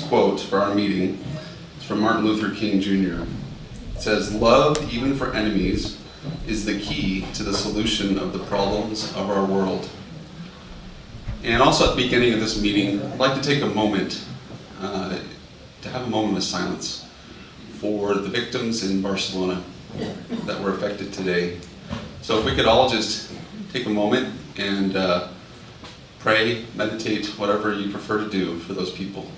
quote for our meeting is from Martin Luther King Jr. It says, "Love, even for enemies, is the key to the solution of the problems of our world." And also at the beginning of this meeting, I'd like to take a moment to have a moment of silence for the victims in Barcelona that were affected today. So if we could all just take a moment and pray, meditate, whatever you prefer to do for those people.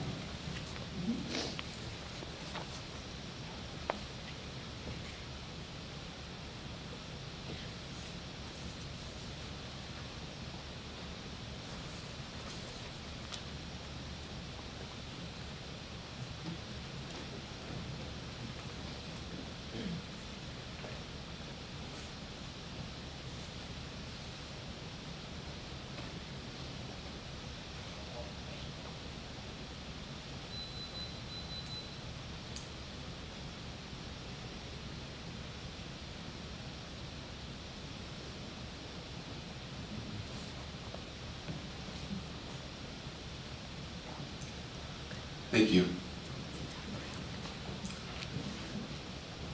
Thank you.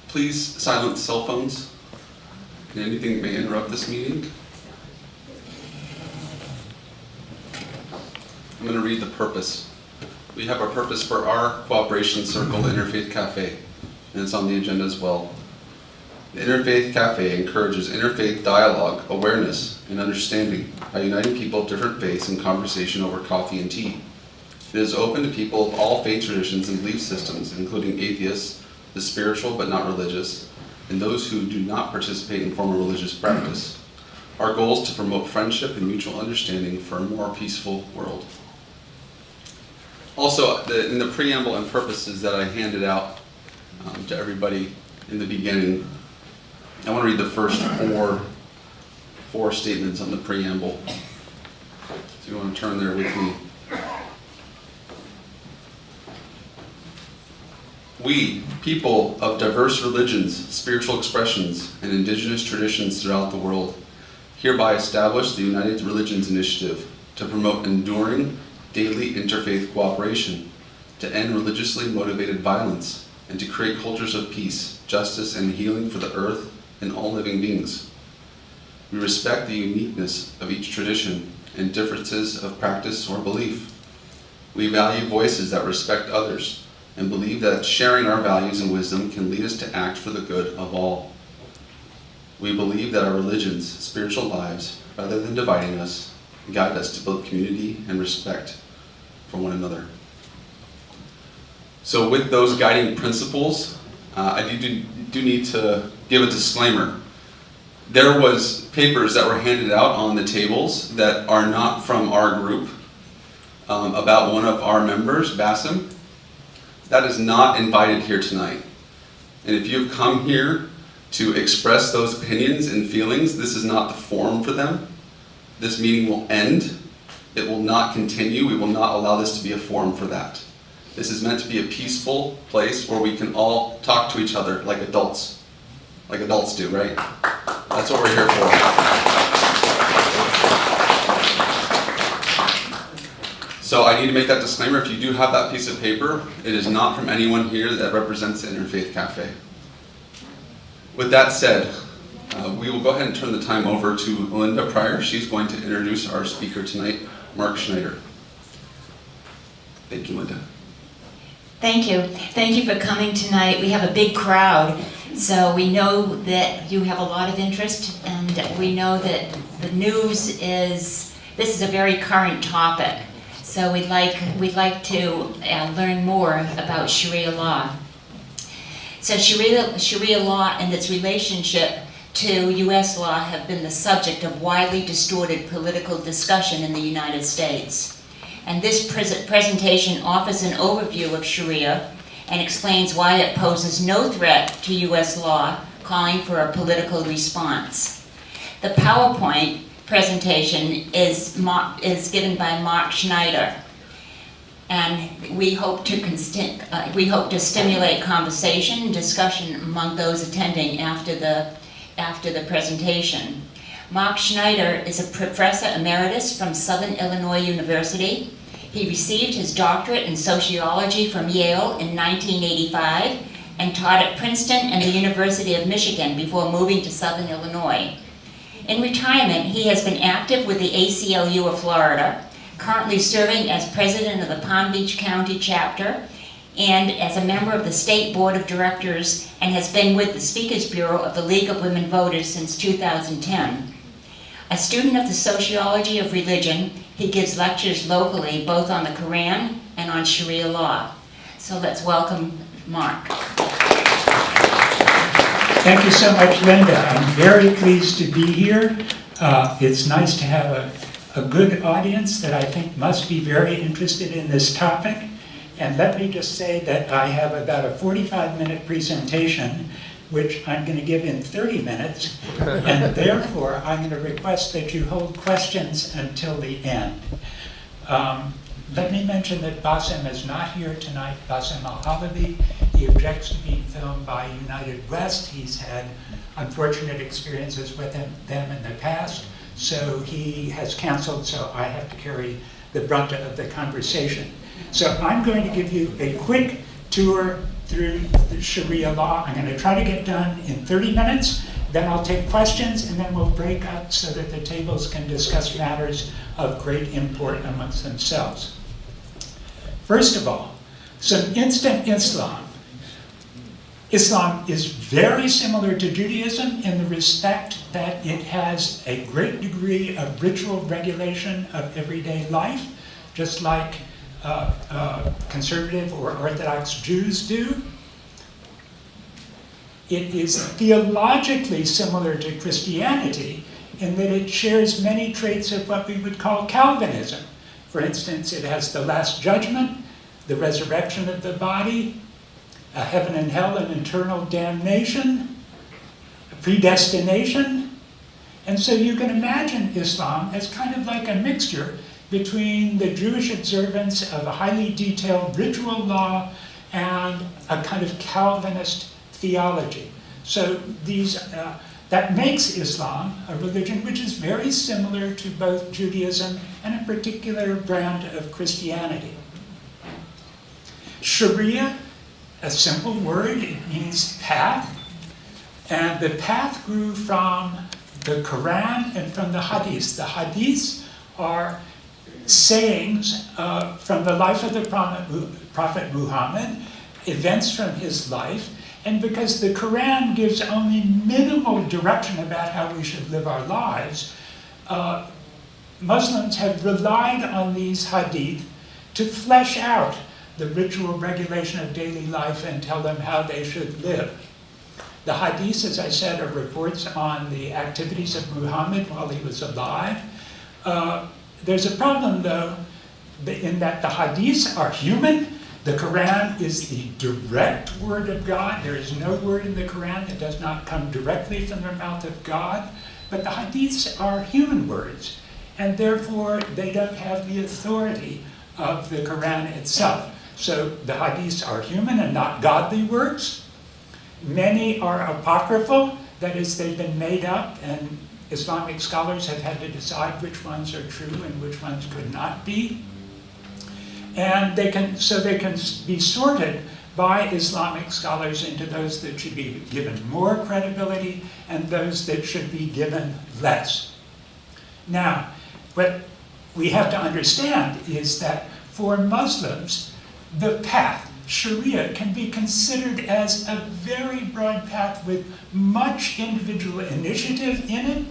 Please silence cell phones and anything that may interrupt this meeting. I'm going to read the purpose. We have our purpose for our cooperation circle, the Interfaith Cafe, and it's on the agenda as well. The Interfaith Cafe encourages interfaith dialogue, awareness, and understanding by uniting people of different faiths in conversation over coffee and tea. It is open to people of all faith traditions and belief systems, including atheists, the spiritual but not religious, and those who do not participate in formal religious practice. Our goal is to promote friendship and mutual understanding for a more peaceful world. Also, in the preamble and purposes that I handed out to everybody in the beginning, I want to read the first four statements on the preamble. So you want to turn there with me. We, people of diverse religions, spiritual expressions, and indigenous traditions throughout the world, hereby establish the United Religions Initiative to promote enduring, daily interfaith cooperation, to end religiously motivated violence, and to create cultures of peace, justice, and healing for the earth and all living beings. We respect the uniqueness of each tradition and differences of practice or belief. We value voices that respect others, and believe that sharing our values and wisdom can lead us to act for the good of all. We believe that our religion's spiritual lives, rather than dividing us, guide us to build community and respect for one another. So with those guiding principles, I do need to give a disclaimer. There was papers that were handed out on the tables that are not from our group about one of our members, Bassem. That is not invited here tonight. And if you've come here to express those opinions and feelings, this is not the forum for them. This meeting will end. It will not continue. We will not allow this to be a forum for that. This is meant to be a peaceful place where we can all talk to each other like adults do, right? That's what we're here for. So I need to make that disclaimer. If you do have that piece of paper, it is not from anyone here that represents the Interfaith Cafe. With that said, we will go ahead and turn the time over to Linda Pryor. She's going to introduce our speaker tonight, Mark Schneider. Thank you, Linda. Thank you. Thank you for coming tonight. We have a big crowd, so we know that you have a lot of interest, and we know that the news this is a very current topic. So we'd like to learn more about Sharia law. So Sharia law and its relationship to U.S. law have been the subject of widely distorted political discussion in the United States. And this presentation offers an overview of Sharia and explains why it poses no threat to U.S. law, calling for a political response. The PowerPoint presentation is given by Mark Schneider, and we hope to stimulate conversation and discussion among those attending after the presentation. Mark Schneider is a professor emeritus from Southern Illinois University. He received his doctorate in sociology from Yale in 1985 and taught at Princeton and the University of Michigan before moving to Southern Illinois. In retirement, he has been active with the ACLU of Florida, currently serving as president of the Palm Beach County chapter and as a member of the State Board of Directors, and has been with the Speakers Bureau of the League of Women Voters since 2010. A student of the sociology of religion, he gives lectures locally both on the Quran and on Sharia law. So let's welcome Mark. Thank you so much, Linda. I'm very pleased to be here. It's nice to have a good audience that I think must be very interested in this topic. And let me just say that I have about a 45-minute presentation, which I'm going to give in 30 minutes. And therefore, I'm going to request that you hold questions until the end. Let me mention that Bassem is not here tonight, Bassem Al-Halabi. He objects to being filmed by United West. He's had unfortunate experiences with them in the past, so he has canceled, so I have to carry the brunt of the conversation. So I'm going to give you a quick tour through the Sharia law. I'm going to try to get done in 30 minutes, then I'll take questions, and then we'll break up so that the tables can discuss matters of great import amongst themselves. First of all, some instant Islam. Islam is very similar to Judaism in the respect that it has a great degree of ritual regulation of everyday life, just like conservative or Orthodox Jews do. It is theologically similar to Christianity in that it shares many traits of what we would call Calvinism. For instance, it has the Last Judgment, the resurrection of the body, a heaven and hell and eternal damnation, predestination. And so you can imagine Islam as kind of like a mixture between the Jewish observance of a highly detailed ritual law and a kind of Calvinist theology. So that makes Islam a religion which is very similar to both Judaism and a particular brand of Christianity. Sharia, a simple word, it means path. And the path grew from the Quran and from the Hadiths. The Hadiths are sayings from the life of the Prophet Muhammad, events from his life, and because the Quran gives only minimal direction about how we should live our lives, Muslims have relied on these hadith to flesh out the ritual regulation of daily life and tell them how they should live. The hadiths, as I said, are reports on the activities of Muhammad while he was alive. There's a problem, though, in that the hadiths are human. The Quran is the direct word of God. There is no word in the Quran that does not come directly from the mouth of God. But the hadiths are human words, and therefore they don't have the authority of the Quran itself. So the hadiths are human and not godly works. Many are apocryphal, that is, they've been made up, and Islamic scholars have had to decide which ones are true and which ones could not be. And they can be sorted by Islamic scholars into those that should be given more credibility and those that should be given less. Now, what we have to understand is that for Muslims, the path, Sharia, can be considered as a very broad path with much individual initiative in it.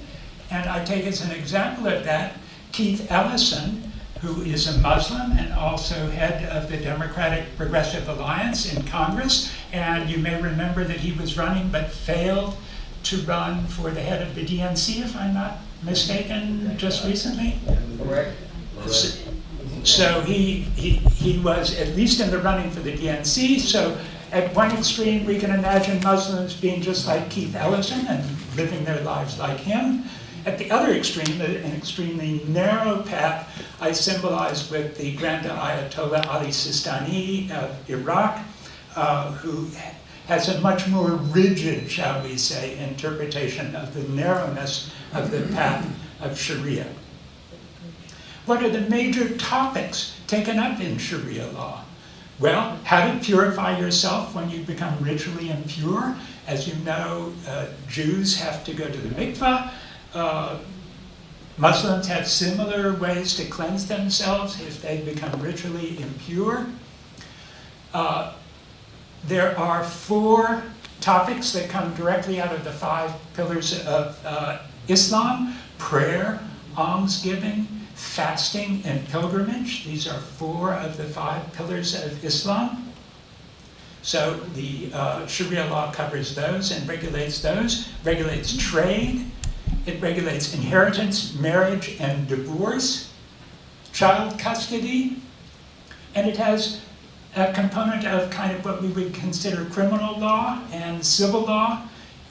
And I take as an example of that Keith Ellison, who is a Muslim and also head of the Democratic Progressive Alliance in Congress. And you may remember that he was running but failed to run for the head of the DNC, if I'm not mistaken, just recently. Correct. So he was at least in the running for the DNC. So at one extreme, we can imagine Muslims being just like Keith Ellison and living their lives like him. At the other extreme, an extremely narrow path, I symbolize with the Grand Ayatollah Ali Sistani of Iraq, who has a much more rigid, shall we say, interpretation of the narrowness of the path of Sharia. What are the major topics taken up in Sharia law? Well, how to purify yourself when you become ritually impure. As you know, Jews have to go to the mikvah. Muslims have similar ways to cleanse themselves if they become ritually impure. There are 4 topics that come directly out of the 5 pillars of Islam: prayer, almsgiving, fasting, and pilgrimage. These are 4 of the 5 pillars of Islam. So the Sharia law covers those and regulates those, regulates trade, it regulates inheritance, marriage, and divorce, child custody, and it has a component of kind of what we would consider criminal law and civil law.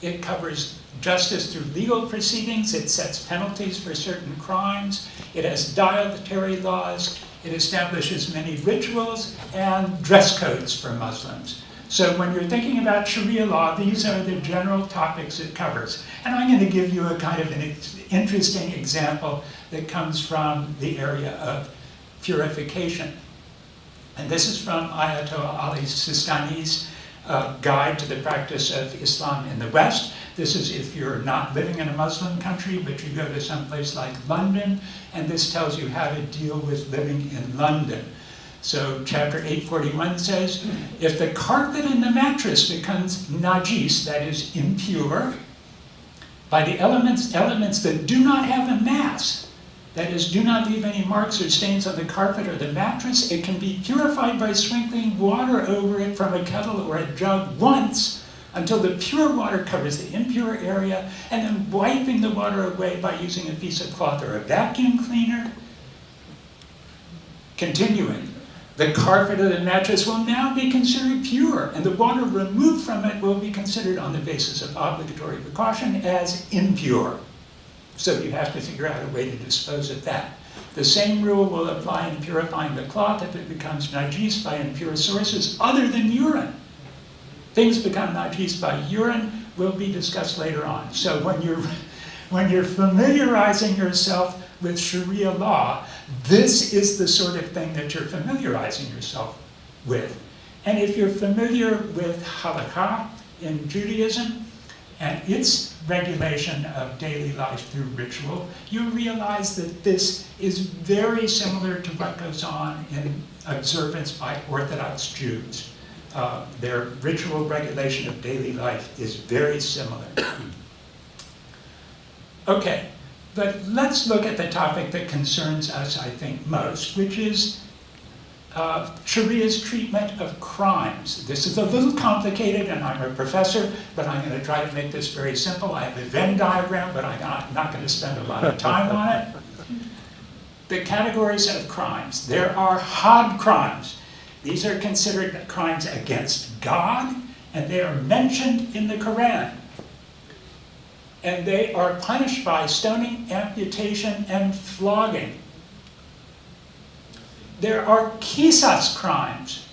It covers justice through legal proceedings, it sets penalties for certain crimes, it has dietary laws, it establishes many rituals and dress codes for Muslims. So when you're thinking about Sharia law, these are the general topics it covers. And I'm going to give you a kind of an interesting example that comes from the area of purification. And this is from Ayatollah Ali Sistani's Guide to the Practice of Islam in the West. This is if you're not living in a Muslim country, but you go to some place like London, and this tells you how to deal with living in London. So chapter 841 says, if the carpet and the mattress becomes najis, that is impure, by the elements that do not have a mass, that is, do not leave any marks or stains on the carpet or the mattress, it can be purified by sprinkling water over it from a kettle or a jug once until the pure water covers the impure area, and then wiping the water away by using a piece of cloth or a vacuum cleaner. Continuing, the carpet or the mattress will now be considered pure, and the water removed from it will be considered on the basis of obligatory precaution as impure. So you have to figure out a way to dispose of that. The same rule will apply in purifying the cloth if it becomes najis by impure sources other than urine. Things become najis by urine will be discussed later on. So when you're familiarizing yourself with Sharia law, this is the sort of thing that you're familiarizing yourself with. And if you're familiar with halakha in Judaism and its regulation of daily life through ritual, you realize that this is very similar to what goes on in observance by Orthodox Jews. Their ritual regulation of daily life is very similar. Okay. But let's look at the topic that concerns us, I think, most, which is Sharia's treatment of crimes. This is a little complicated, and I'm a professor, but I'm going to try to make this very simple. I have a Venn diagram, but I'm not going to spend a lot of time on it. The categories of crimes. There are had crimes. These are considered crimes against God, and they are mentioned in the Quran. And they are punished by stoning, amputation, and flogging. There are qisas crimes.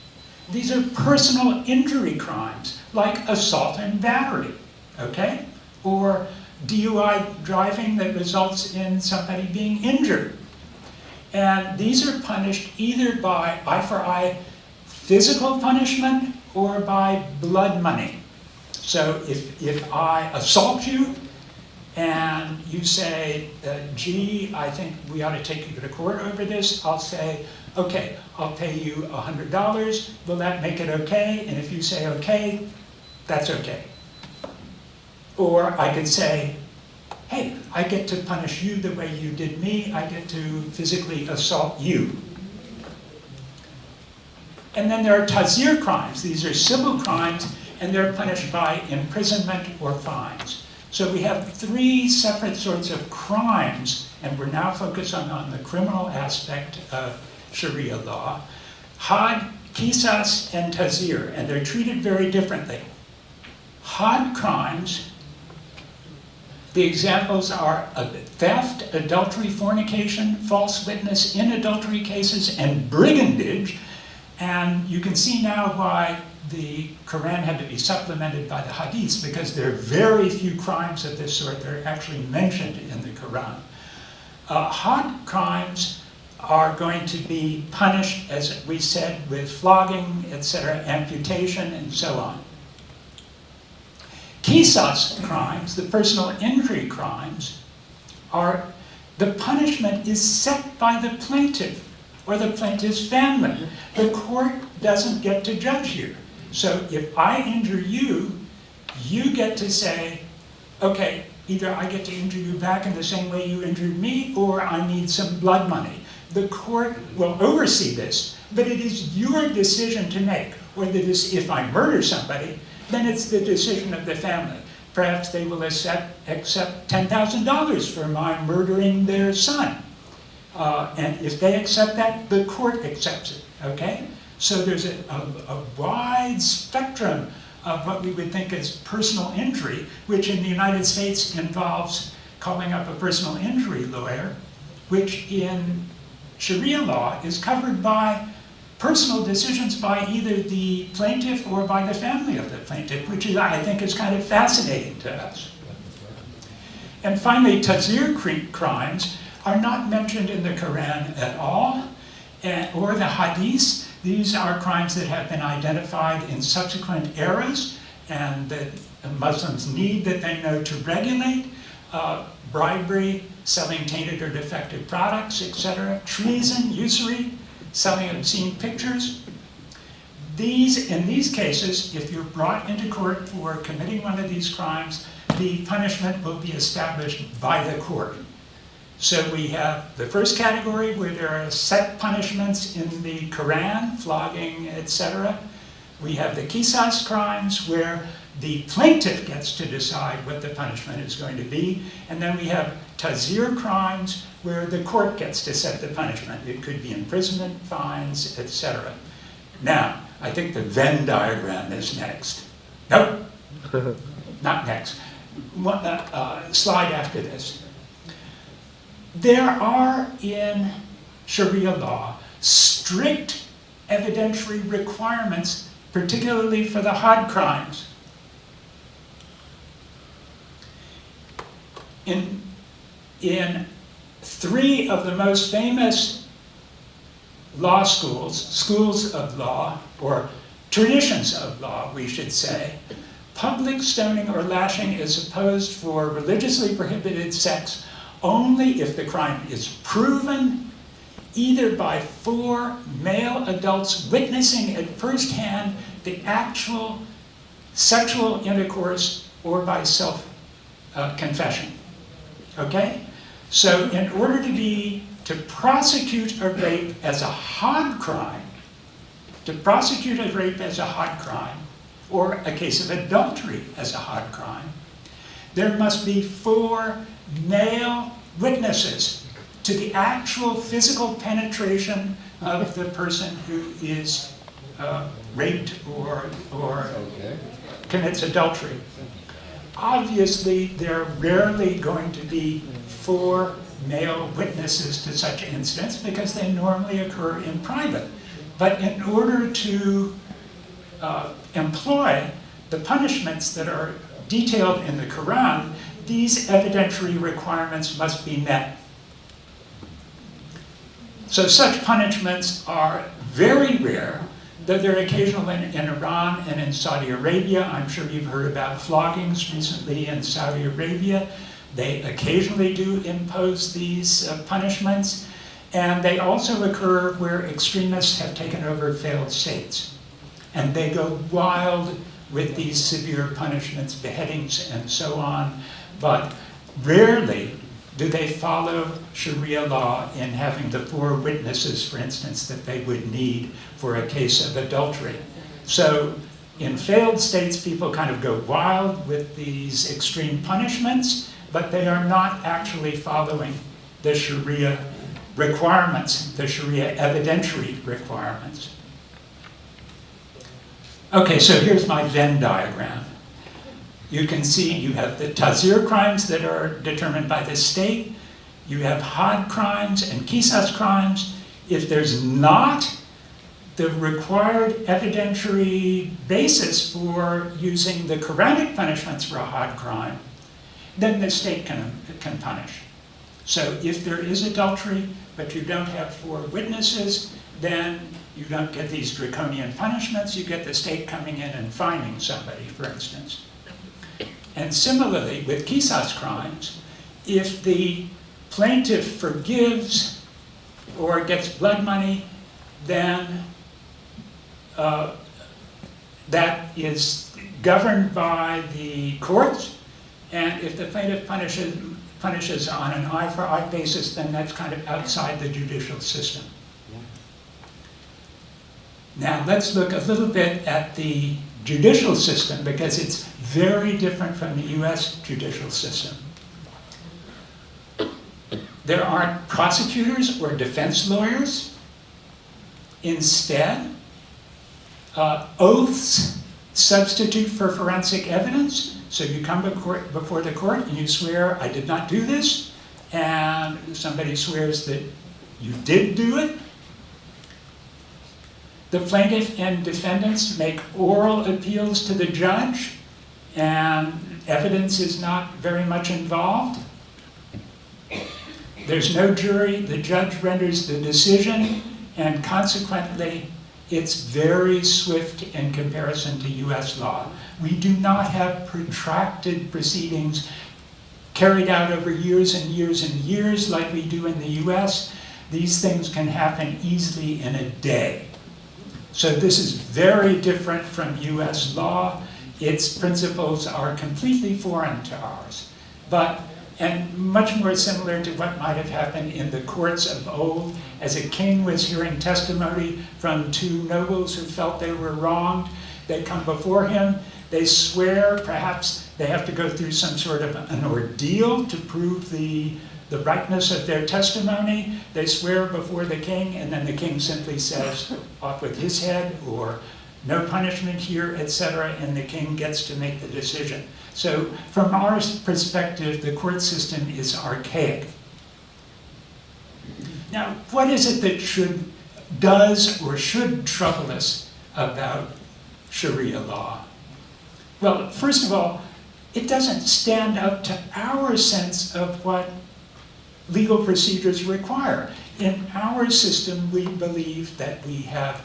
These are personal injury crimes, like assault and battery, okay? Or DUI driving that results in somebody being injured. And these are punished either by eye for eye physical punishment or by blood money. So if I assault you, and you say, gee, I think we ought to take you to court over this, I'll say, okay, I'll pay you $100. Will that make it okay? And if you say okay, that's okay. Or I could say, hey, I get to punish you the way you did me. I get to physically assault you. And then there are tazir crimes. These are civil crimes, and they're punished by imprisonment or fines. So we have 3 separate sorts of crimes, and we're now focused on the criminal aspect of Sharia law. Had, qisas, and tazir, and they're treated very differently. Had crimes, the examples are theft, adultery, fornication, false witness in adultery cases, and brigandage. And you can see now why the Quran had to be supplemented by the hadiths, because there are very few crimes of this sort that are actually mentioned in the Quran. Had crimes are going to be punished, as we said, with flogging, etc., amputation, and so on. Qisas crimes, the personal injury crimes, the punishment is set by the plaintiff or the plaintiff's family. The court doesn't get to judge here. So if I injure you, you get to say, okay, either I get to injure you back in the same way you injured me, or I need some blood money. The court will oversee this, but it is your decision to make. Whether this, if I murder somebody, then it's the decision of the family. Perhaps they will accept $10,000 for my murdering their son. And if they accept that, the court accepts it, okay? So there's a wide spectrum of what we would think is personal injury, which in the United States involves calling up a personal injury lawyer, which in Sharia law is covered by personal decisions by either the plaintiff or by the family of the plaintiff, which is, I think is kind of fascinating to us. And finally, tazir crimes are not mentioned in the Quran at all, or the hadiths. These are crimes that have been identified in subsequent eras and that Muslims need that they know to regulate. Bribery, selling tainted or defective products, etc. Treason, usury, selling obscene pictures. In these cases, if you're brought into court for committing one of these crimes, the punishment will be established by the court. So we have the first category where there are set punishments in the Quran, flogging, etc. We have the qisas crimes where the plaintiff gets to decide what the punishment is going to be. And then we have tazir crimes where the court gets to set the punishment. It could be imprisonment, fines, etc. Now, I think the Venn diagram is next. Nope, not next. Slide after this. There are in Sharia law strict evidentiary requirements, particularly for the had crimes. In three of the most famous law schools of law, or traditions of law, we should say, public stoning or lashing is opposed for religiously prohibited sex only if the crime is proven either by 4 male adults witnessing at first hand the actual sexual intercourse or by self-confession. Okay? So in order to prosecute a rape as a had crime, or a case of adultery as a had crime, there must be 4 male witnesses to the actual physical penetration of the person who is raped or commits adultery. Obviously, there are rarely going to be 4 male witnesses to such incidents because they normally occur in private. But in order to employ the punishments that are detailed in the Quran, these evidentiary requirements must be met. So such punishments are very rare, though they're occasional in Iran and in Saudi Arabia. I'm sure you've heard about floggings recently in Saudi Arabia. They occasionally do impose these punishments, and they also occur where extremists have taken over failed states. And they go wild with these severe punishments, beheadings and so on, but rarely do they follow Sharia law in having the 4 witnesses, for instance, that they would need for a case of adultery. So in failed states, people kind of go wild with these extreme punishments, but they are not actually following the Sharia requirements, the Sharia evidentiary requirements. Okay, so here's my Venn diagram. You can see you have the tazir crimes that are determined by the state. You have had crimes and qisas crimes. If there's not the required evidentiary basis for using the Quranic punishments for a had crime, then the state can punish. So if there is adultery, but you don't have 4 witnesses, then you don't get these draconian punishments. You get the state coming in and fining somebody, for instance. And similarly, with qisas crimes, if the plaintiff forgives or gets blood money, then that is governed by the courts. And if the plaintiff punishes on an eye-for-eye basis, then that's kind of outside the judicial system. Now let's look a little bit at the judicial system, because it's very different from the US judicial system. There aren't prosecutors or defense lawyers. Instead, oaths substitute for forensic evidence. So you come before the court and you swear, I did not do this, and somebody swears that you did do it. The plaintiff and defendants make oral appeals to the judge, and evidence is not very much involved. There's no jury, the judge renders the decision, and consequently, it's very swift in comparison to US law. We do not have protracted proceedings carried out over years and years and years like we do in the US. These things can happen easily in a day. So this is very different from US law. Its principles are completely foreign to ours, and much more similar to what might have happened in the courts of old, as a king was hearing testimony from 2 nobles who felt they were wronged. They come before him, they swear, perhaps they have to go through some sort of an ordeal to prove the rightness of their testimony. They swear before the king, and then the king simply says, off with his head, or no punishment here, etc., and the king gets to make the decision. So from our perspective, the court system is archaic. Now, what is it that does or should trouble us about Sharia law? Well, first of all, it doesn't stand up to our sense of what legal procedures require. In our system, we believe that we have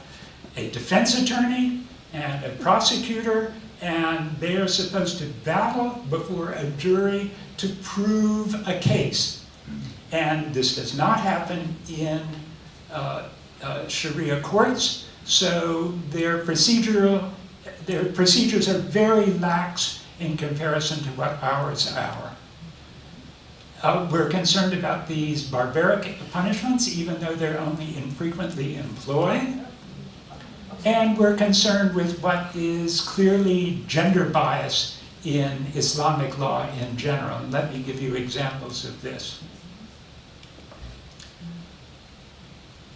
a defense attorney and a prosecutor, and they are supposed to battle before a jury to prove a case. And this does not happen in Sharia courts, so their procedures are very lax in comparison to what ours are. We're concerned about these barbaric punishments, even though they're only infrequently employed. And we're concerned with what is clearly gender bias in Islamic law in general. And let me give you examples of this.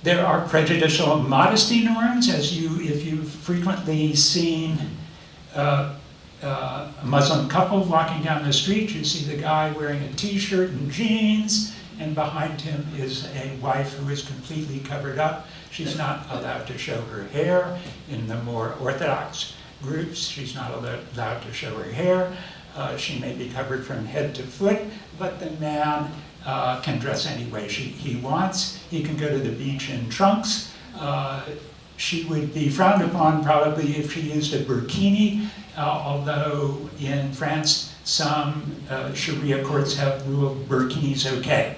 There are prejudicial modesty norms, if you've frequently seen a Muslim couple walking down the street, you see the guy wearing a t-shirt and jeans, and behind him is a wife who is completely covered up. She's not allowed to show her hair. In the more orthodox groups, she's not allowed to show her hair. She may be covered from head to foot, but the man can dress any way he wants. He can go to the beach in trunks. She would be frowned upon probably if she used a burkini, although in France some Sharia courts have ruled burkinis okay.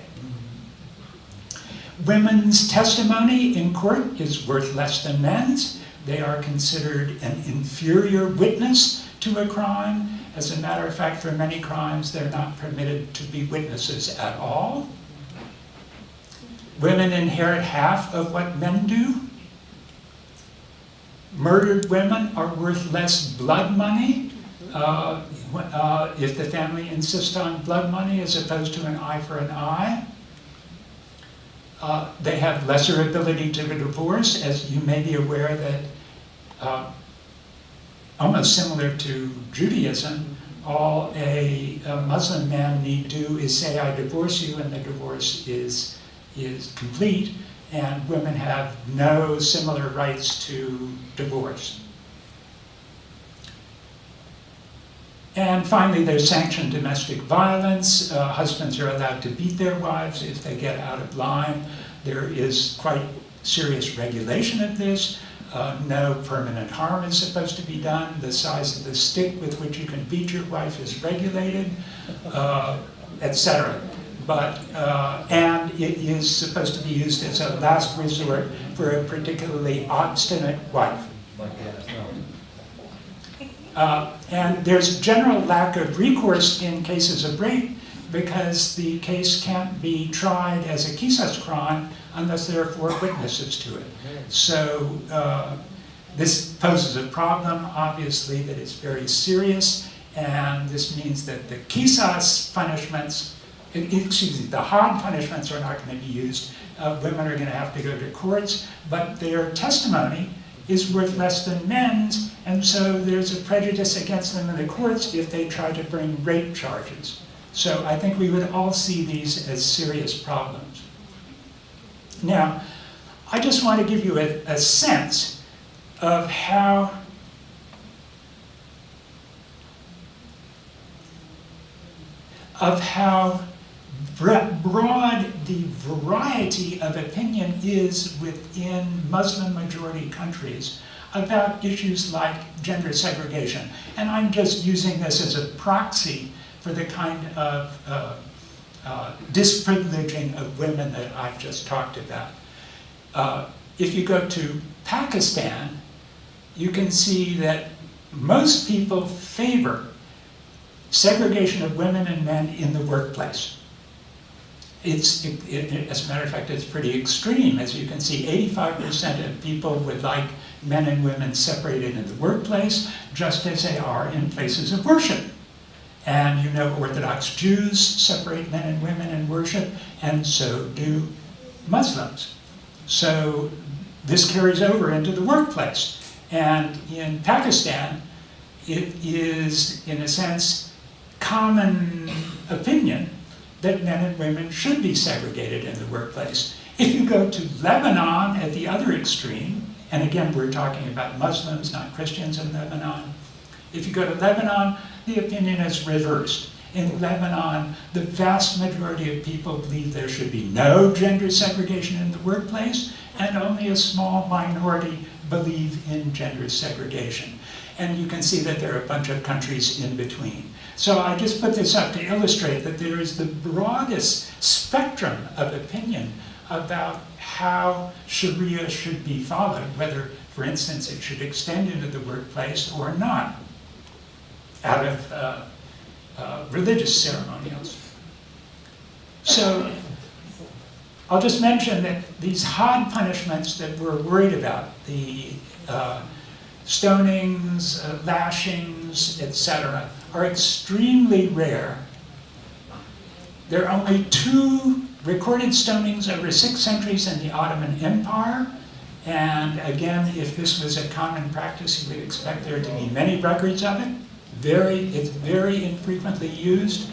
Women's testimony in court is worth less than men's. They are considered an inferior witness to a crime. As a matter of fact, for many crimes, they're not permitted to be witnesses at all. Women inherit half of what men do. Murdered women are worth less blood money if the family insists on blood money as opposed to an eye for an eye. They have lesser ability to divorce, as you may be aware that almost similar to Judaism, all a Muslim man need do is say, I divorce you, and the divorce is complete, and women have no similar rights to divorce. And finally, there's sanctioned domestic violence. Husbands are allowed to beat their wives if they get out of line. There is quite serious regulation of this. No permanent harm is supposed to be done. The size of the stick with which you can beat your wife is regulated, etc. And it is supposed to be used as a last resort for a particularly obstinate wife. And there's general lack of recourse in cases of rape because the case can't be tried as a qisas crime unless there are 4 witnesses to it. So this poses a problem, obviously, that is very serious, and this means that the qisas punishments, the had punishments are not going to be used. Women are going to have to go to courts, but their testimony is worth less than men's, and so there's a prejudice against them in the courts if they try to bring rape charges. So I think we would all see these as serious problems. Now, I just want to give you a sense of how broad the variety of opinion is within Muslim-majority countries about issues like gender segregation. And I'm just using this as a proxy for the kind of disprivileging of women that I've just talked about. If you go to Pakistan, you can see that most people favor segregation of women and men in the workplace. As a matter of fact, it's pretty extreme. As you can see, 85% of people would like men and women separated in the workplace, just as they are in places of worship. And you know, Orthodox Jews separate men and women in worship, and so do Muslims. So this carries over into the workplace. And in Pakistan, it is, in a sense, common opinion that men and women should be segregated in the workplace. If you go to Lebanon at the other extreme, and again, we're talking about Muslims, not Christians in Lebanon. If you go to Lebanon, the opinion is reversed. In Lebanon, the vast majority of people believe there should be no gender segregation in the workplace, and only a small minority believe in gender segregation. And you can see that there are a bunch of countries in between. So I just put this up to illustrate that there is the broadest spectrum of opinion about how Sharia should be followed, whether, for instance, it should extend into the workplace or not, out of religious ceremonials. So I'll just mention that these had punishments that we're worried about, the stonings, lashings, etc., are extremely rare. There are only 2 recorded stonings over 6 centuries in the Ottoman Empire. And again, if this was a common practice, you would expect there to be many records of it. It's very infrequently used.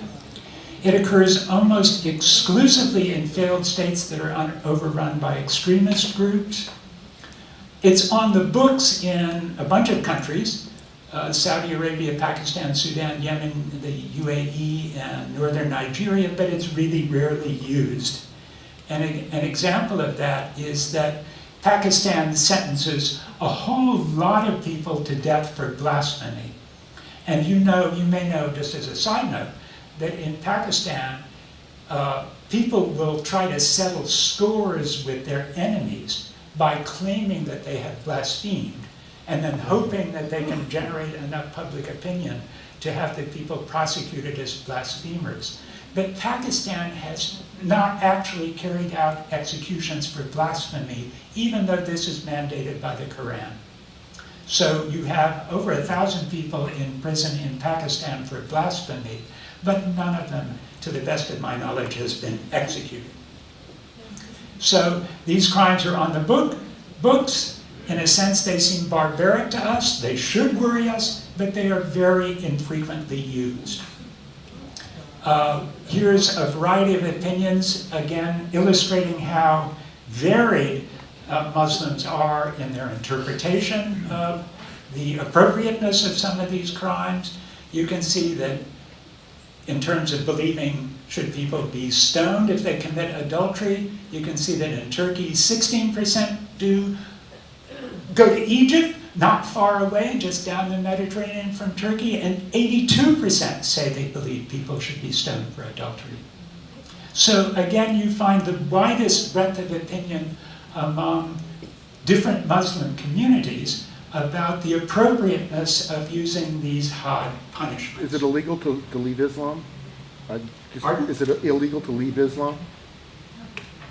It occurs almost exclusively in failed states that are overrun by extremist groups. It's on the books in a bunch of countries, Saudi Arabia, Pakistan, Sudan, Yemen, the UAE, and northern Nigeria, but it's really rarely used. And an example of that is that Pakistan sentences a whole lot of people to death for blasphemy. And you may know, just as a side note, that in Pakistan, people will try to settle scores with their enemies by claiming that they have blasphemed, and then hoping that they can generate enough public opinion to have the people prosecuted as blasphemers. But Pakistan has not actually carried out executions for blasphemy, even though this is mandated by the Quran. So you have over 1,000 people in prison in Pakistan for blasphemy, but none of them, to the best of my knowledge, has been executed. So these crimes are on the books. In a sense, they seem barbaric to us. They should worry us, but they are very infrequently used. Here's a variety of opinions, again, illustrating how varied Muslims are in their interpretation of the appropriateness of some of these crimes. You can see that in terms of believing Should people be stoned if they commit adultery? You can see that in Turkey, 16% do go to Egypt, not far away, just down the Mediterranean from Turkey, and 82% say they believe people should be stoned for adultery. So again, you find the widest breadth of opinion among different Muslim communities about the appropriateness of using these hard punishments. Is it illegal to leave Islam? Pardon? Is it illegal to leave Islam?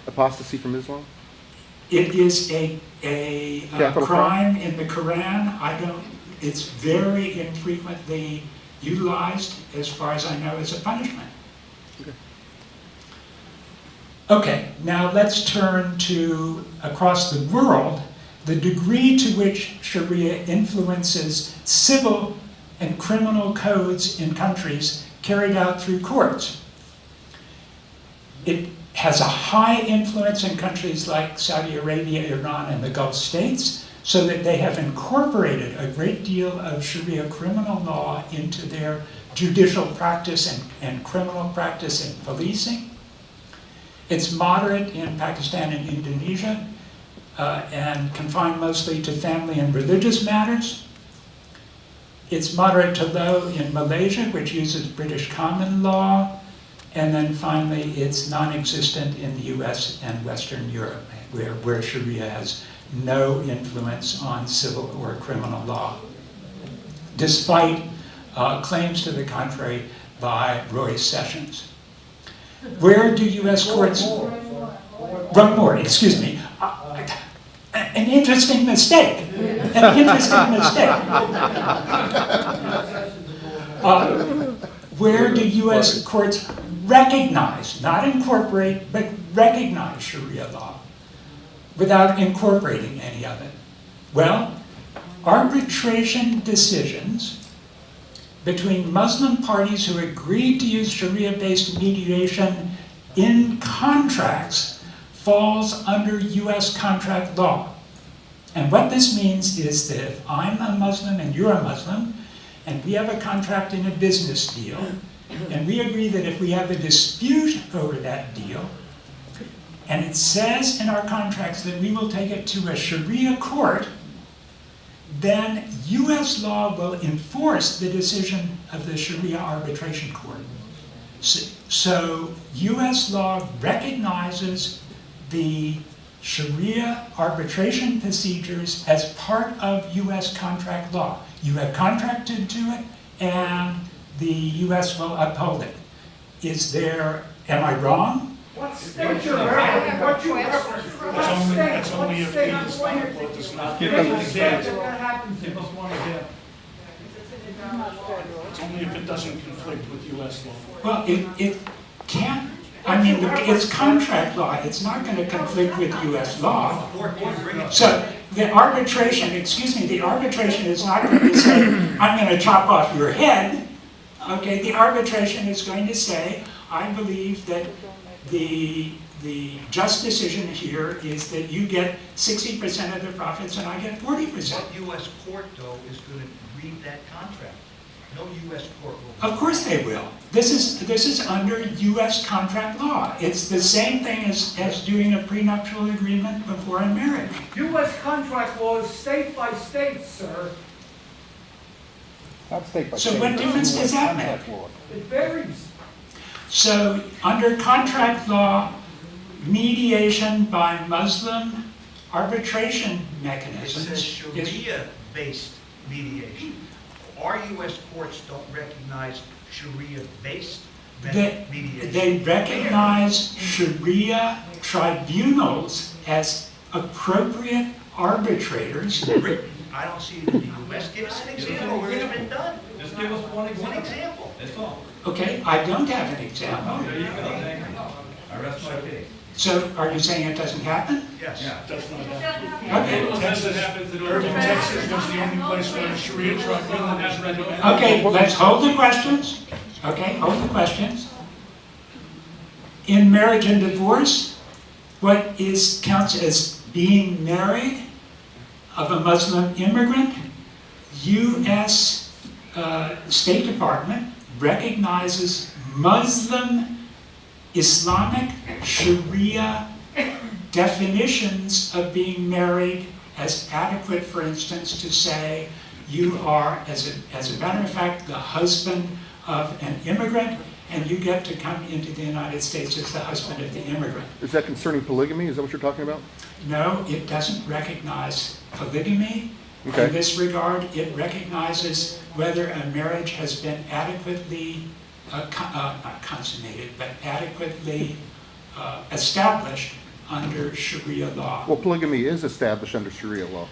Apostasy from Islam? It is a Capital crime in the Quran. It's very infrequently utilized, as far as I know, as a punishment. Okay, now let's turn to, across the world, the degree to which Sharia influences civil and criminal codes in countries carried out through courts. It has a high influence in countries like Saudi Arabia, Iran, and the Gulf states, so that they have incorporated a great deal of Sharia criminal law into their judicial practice and criminal practice in policing. It's moderate in Pakistan and Indonesia, and confined mostly to family and religious matters. It's moderate to low in Malaysia, which uses British common law. And then finally, it's non-existent in the US and Western Europe, where Sharia has no influence on civil or criminal law, despite claims to the contrary by Roy Sessions. Where do US courts... One more, excuse me. An interesting mistake. An interesting mistake. Where do US courts recognize, not incorporate, but recognize Sharia law without incorporating any of it? Well, arbitration decisions between Muslim parties who agreed to use Sharia-based mediation in contracts falls under US contract law. And what this means is that if I'm a Muslim and you're a Muslim, and we have a contract in a business deal, and we agree that if we have a dispute over that deal, and it says in our contracts that we will take it to a Sharia court, then US law will enforce the decision of the Sharia arbitration court. So US law recognizes the Sharia arbitration procedures as part of US contract law. You have contracted to it, and the US will uphold it. Am I wrong? What state you're in, what you reference? It's only if the Islamic law does not give an example. Give us one example. It's only if it doesn't conflict with US law. Well, it can't. I mean, it's contract law. It's not going to conflict with US law. So the arbitration is not going to say, I'm going to chop off your head. Okay, the arbitration is going to say, I believe that the just decision here is that you get 60% of the profits and I get 40%. What US court, though, is going to read that contract? No US court will. Of course they will. This is under US contract law. It's the same thing as doing a prenuptial agreement before a marriage. US contract law is state by state, sir. Not state by So state. what difference does that make? Contract law. It varies. So under contract law, mediation by Muslim arbitration It mechanisms says is... Sharia-based mediation. Our US courts don't recognize Sharia-based mediation. They recognize Sharia tribunals as appropriate arbitrators. I don't see it in the US. Give us an example where it's been done. Just give us one example. One example. That's all. Okay, I don't have an example. There you go. Thank you. I rest my case. So are you saying it doesn't happen? Yes. Yeah, that's not happening. Okay. Texas was the only place where a Sharia tribunal has recommended. Okay, let's hold the questions. Okay, hold the questions. In marriage and divorce, what counts as being married of a Muslim immigrant? U.S. State Department recognizes Muslim Islamic Sharia definitions of being married as adequate, for instance, to say you are, as a matter of fact, the husband of an immigrant, and you get to come into the United States as the husband of the immigrant. Is that concerning polygamy? Is that what you're talking about? No, it doesn't recognize polygamy. Okay. In this regard, it recognizes whether a marriage has been adequately, not consummated, but adequately established under Sharia law. Well, polygamy is established under Sharia law.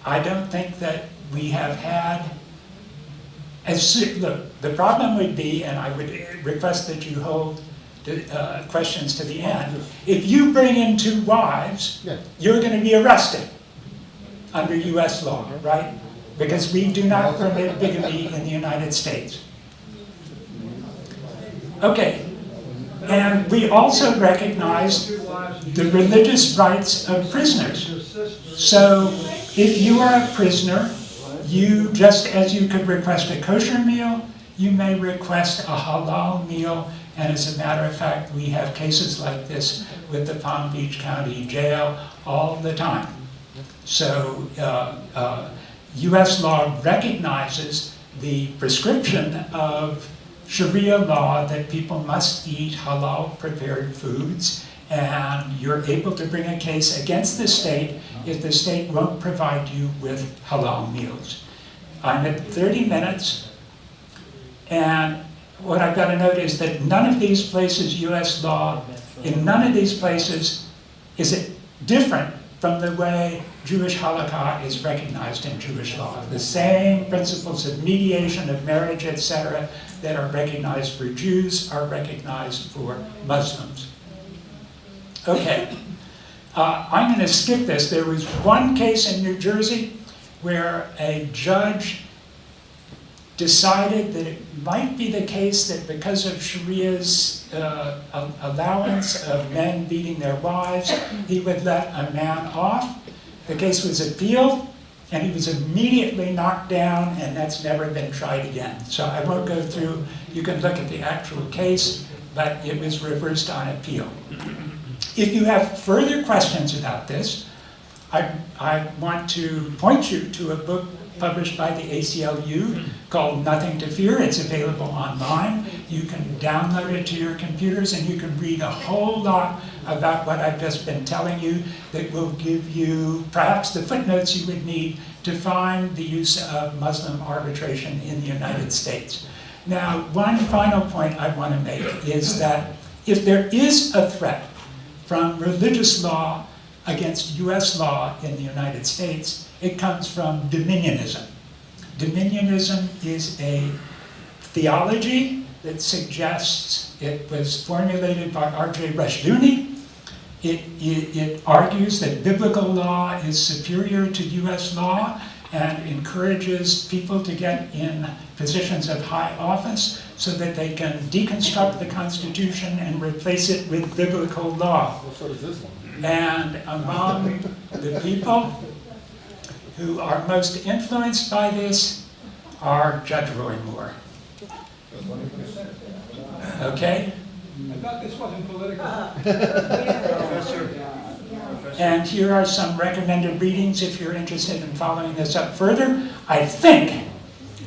I don't think that we have had, look, the problem would be, and I would request that you hold the questions to the end, if you bring in 2 wives, you're going to be arrested under US law, right? Because we do not permit bigamy in the United States. Okay, and we also recognize the religious rights of prisoners. So if you are a prisoner, you, just as you could request a kosher meal, you may request a halal meal. And as a matter of fact, we have cases like this with the Palm Beach County Jail all the time. So US law recognizes the prescription of Sharia law that people must eat halal prepared foods, and you're able to bring a case against the state if the state won't provide you with halal meals. I'm at 30 minutes, and what I've got to note is that none of these places, US law, in none of these places is it different from the way Jewish halakha is recognized in Jewish law. The same principles of mediation, of marriage, etc., that are recognized for Jews are recognized for Muslims. Okay, I'm going to skip this. There was one case in New Jersey where a judge decided that it might be the case that because of Sharia's allowance of men beating their wives, he would let a man off. The case was appealed, and he was immediately knocked down, and that's never been tried again. So I won't go through, you can look at the actual case, but it was reversed on appeal. If you have further questions about this, I want to point you to a book published by the ACLU called Nothing to Fear. It's available online. You can download it to your computers, and you can read a whole lot about what I've just been telling you that will give you perhaps the footnotes you would need to find the use of Muslim arbitration in the United States. Now, one final point I want to make is that if there is a threat from religious law against US law in the United States, it comes from dominionism. Dominionism is a theology that suggests, it was formulated by R.J. Rushdoony. It argues that biblical law is superior to US law and encourages people to get in positions of high office so that they can deconstruct the Constitution and replace it with biblical law. Well, so does this one. And among the people who are most influenced by this are Judge Roy Moore. Okay? I thought this wasn't political. And here are some recommended readings if you're interested in following this up further. I think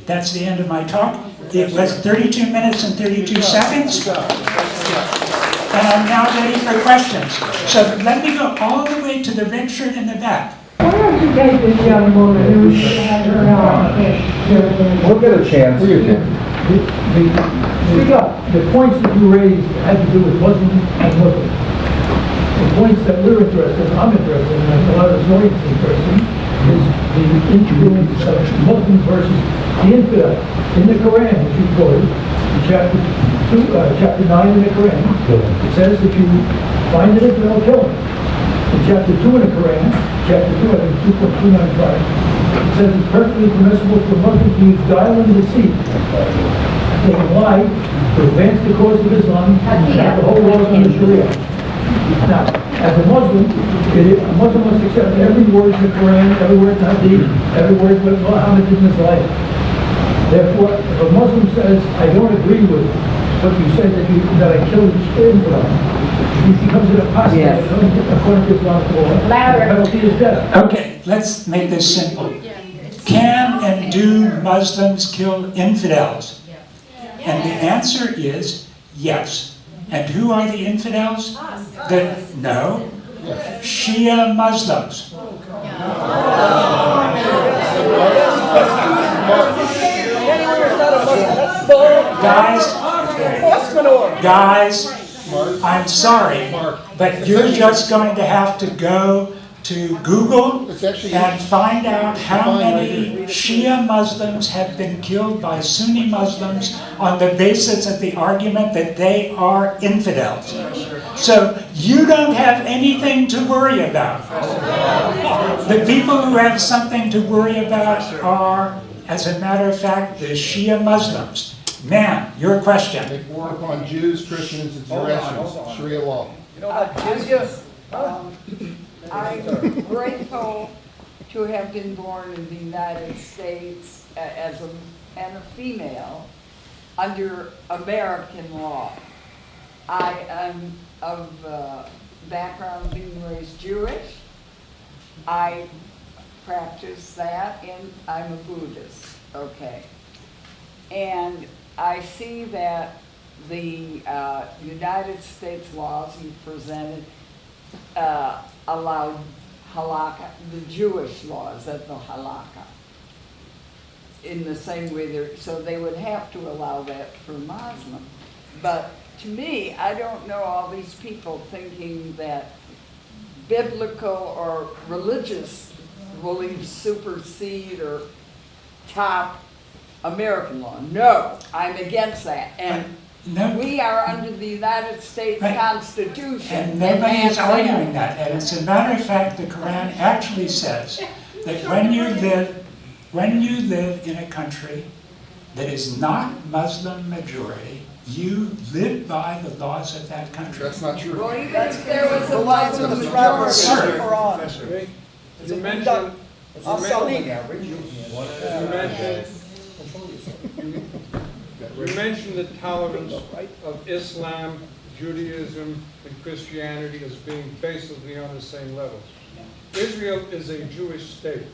that's the end of my talk. It was 32 minutes and 32 seconds. And I'm now ready for questions. So let me go all the way to the red shirt in the back. Why don't you take this young woman who had her We'll get a chance. Speak up. The points that you raised had to do with Muslim and Muslim. The points that we're interested in, I'm interested in, and a lot of Zorians interested in, is the influence of Muslims versus the infidel. In the Quran, which you quoted, in chapter 9 in the Quran, it says that you find an infidel, kill him. In chapter 2 in the Quran, chapter 2, I think 2.295, it says it's perfectly permissible for Muslims to use guile and deceit. They can lie to advance the cause of Islam and have the whole world under Sharia. Now, as a Muslim, a Muslim must accept every word in the Quran, every word in the Hadith, every word what Muhammad did in his life. Therefore, if a Muslim says, I don't agree with but you said that I killed infidels. He becomes an apostate according to Islamic law. The penalty is death. Okay, let's make this simple. Can and do Muslims kill infidels? And the answer is yes. And who are the infidels? No. Shia Muslims. Guys, I'm sorry, but you're just going to have to go to Google and find out how many Shia Muslims have been killed by Sunni Muslims on the basis of the argument that they are infidels. So you don't have anything to worry about. The people who have something to worry about are, as a matter of fact, the Shia Muslims. Ma'am, your question. They war upon Jews, Christians, and Judicials, Sharia law. I'm grateful to have been born in the United States and a female under American law. I am of background being raised Jewish. I practice that, and I'm a Buddhist. Okay. And I see that the United States laws you presented allowed halakha, the Jewish laws of the halakha, in the same way so they would have to allow that for Muslim. But to me, I don't know all these people thinking that biblical or religious beliefs supersede or top American law. No, I'm against that. And we are under the United States Constitution. And nobody is arguing that. And as a matter of fact, the Quran actually says that when you live in a country that is not Muslim majority, you live by the laws of that country. That's not true. Well, even if there was a Muslim majority. Sir. You mentioned you mentioned the tolerance of Islam, Judaism, and Christianity as being basically on the same level. Israel is a Jewish state.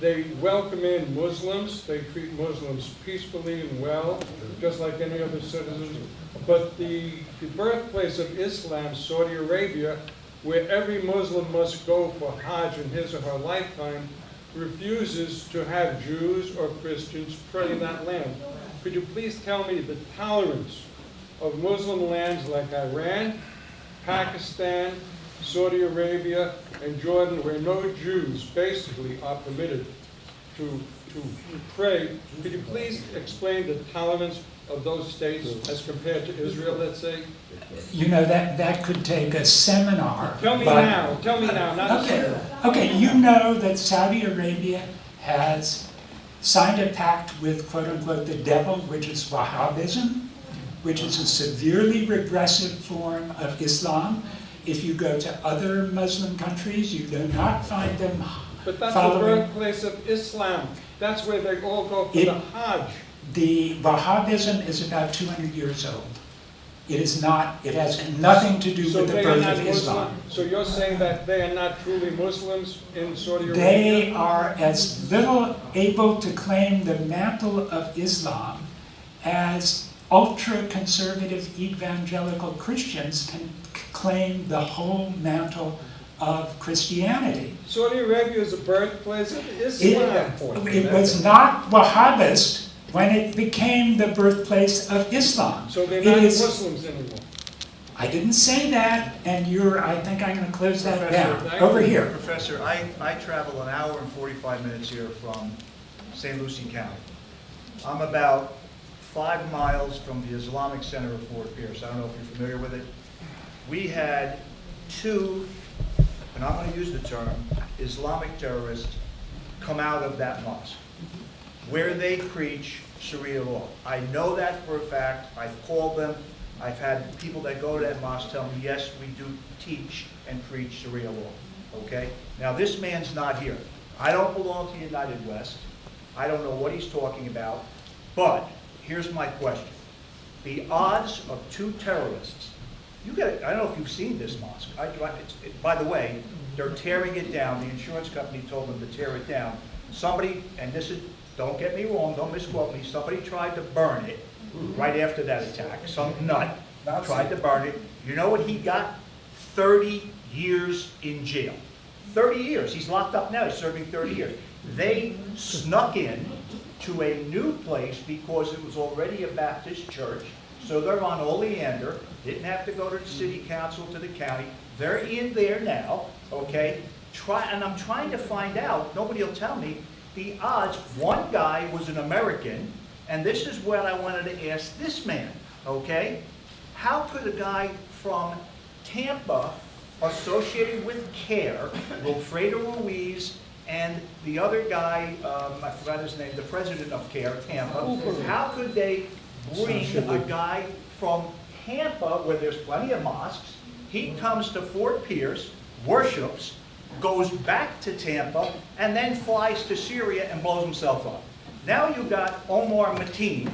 They welcome in Muslims. They treat Muslims peacefully and well, just like any other citizen. But the birthplace of Islam, Saudi Arabia, where every Muslim must go for Hajj in his or her lifetime, refuses to have Jews or Christians pray in that land. Could you please tell me the tolerance of Muslim lands like Iran, Pakistan, Saudi Arabia, and Jordan, where no Jews basically are permitted to pray? Could you please explain the tolerance of those states as compared to Israel, let's say? You know, that could take a seminar. Tell me now, not Okay, you know that Saudi Arabia has signed a pact with, quote unquote, the devil, which is Wahhabism, which is a severely regressive form of Islam. If you go to other Muslim countries, you do not find them But that's following. the birthplace of Islam. That's where they all go for the Hajj. The Wahhabism is about 200 years old. It is not, it has nothing to do with the birth of Islam. So you're saying that they are not truly Muslims in Saudi Arabia? They are as little able to claim the mantle of Islam as ultra-conservative evangelical Christians can claim the whole mantle of Christianity. Saudi Arabia is the birthplace of Islam. It was not Wahhabist when it became the birthplace of Islam. So they're not Muslims anymore. I didn't say that, and I think I'm going to close that down. Professor, Over here. Professor, I travel an hour and 45 minutes here from St. Lucie County. I'm about 5 miles from the Islamic Center of Fort Pierce. I don't know if you're familiar with it. We had 2, and I'm going to use the term, Islamic terrorists come out of that mosque, where they preach Sharia law. I know that for a fact. I've called them. I've had people that go to that mosque tell me, yes, we do teach and preach Sharia law. Okay? Now, this man's not here. I don't belong to United West. I don't know what he's talking about. But here's my question. the odds of two terrorists, I don't know if you've seen this mosque. By the way, they're tearing it down. The insurance company told them to tear it down. Somebody, and this is, don't get me wrong, don't misquote me, somebody tried to burn it right after that attack. Some nut tried to burn it. You know what he got? 30 years in jail. 30 years. He's locked up now. He's serving 30 years. They snuck in to a new place because it was already a Baptist church. So they're on Oleander. Didn't have to go to the city council, to the county. They're in there now, okay? And I'm trying to find out, nobody will tell me, the odds. One guy was an American, and this is what I wanted to ask this man, okay? How could a guy from Tampa associated with CARE, Wilfredo Ruiz, and the other guy, I forgot his name, the president of CARE, Tampa, how could they bring a guy from Tampa, where there's plenty of mosques, he comes to Fort Pierce, worships, goes back to Tampa, and then flies to Syria and blows himself up. Now you've got Omar Mateen,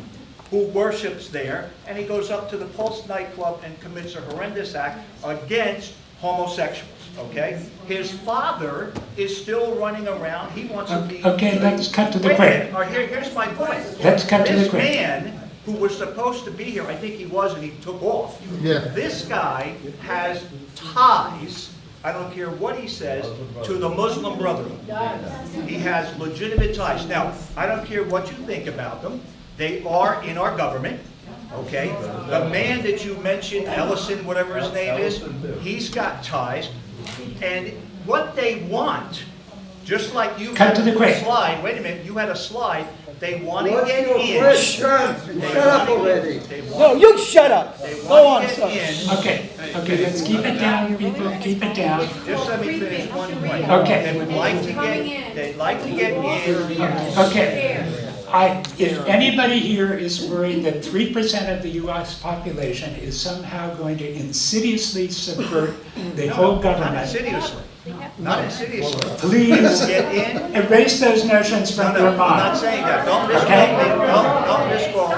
who worships there, and he goes up to the Pulse nightclub and commits a horrendous act against homosexuals, okay? His father is still running around. He wants to be... Okay, let's cut to the Wait a quick. minute. Here's my point. Let's cut to the This quick. man who was supposed to be here, I think he was, and he took off. Yeah. This guy has ties, I don't care what he says, to the Muslim Brotherhood. He has legitimate ties. Now, I don't care what you think about them. They are in our government, okay? The man that you mentioned, Ellison, whatever his name is, he's got ties. And what they want, just like you Cut had to the quick. a slide, wait a minute, you had a slide, they want to What's get your in. question? They Shut up wanna already. get- they No, want- you shut up. They Go want on, to son. get in. Okay, let's keep it down, people, keep it down. Just let me finish one point. Okay. They would like to get, they'd like to get in. Okay. If anybody here is worried that 3% of the US population is somehow going to insidiously subvert the whole Not government, insidiously. Not insidiously. please Get in. erase those notions No, from no, your I'm not mind. saying that. Don't misquote Okay. me. Don't misquote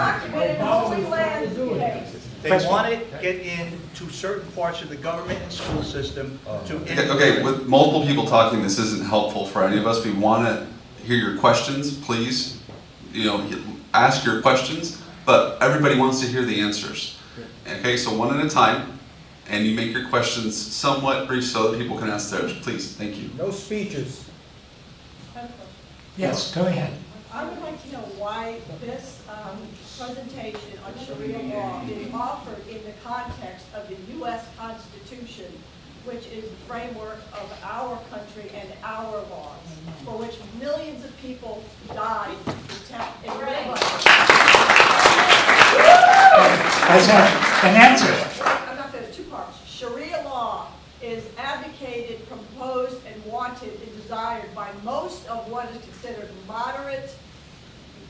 me. They Question. want to get in to certain parts of the government and school system to Okay, with multiple people talking, this isn't helpful for any of us. We want to hear your questions, please. Ask your questions, but everybody wants to hear the answers. Okay, so one at a time, and you make your questions somewhat brief so that people can ask theirs. Please, thank you. No speeches. Yes, go ahead. I would like to know why this presentation on Sharia law is offered in the context of the U.S. Constitution, which is the framework of our country and our laws, for which millions of people died to protect and live Let's have an answer. I'm not finished. Two parts. Sharia law is advocated, proposed, and wanted and desired by most of what is considered moderate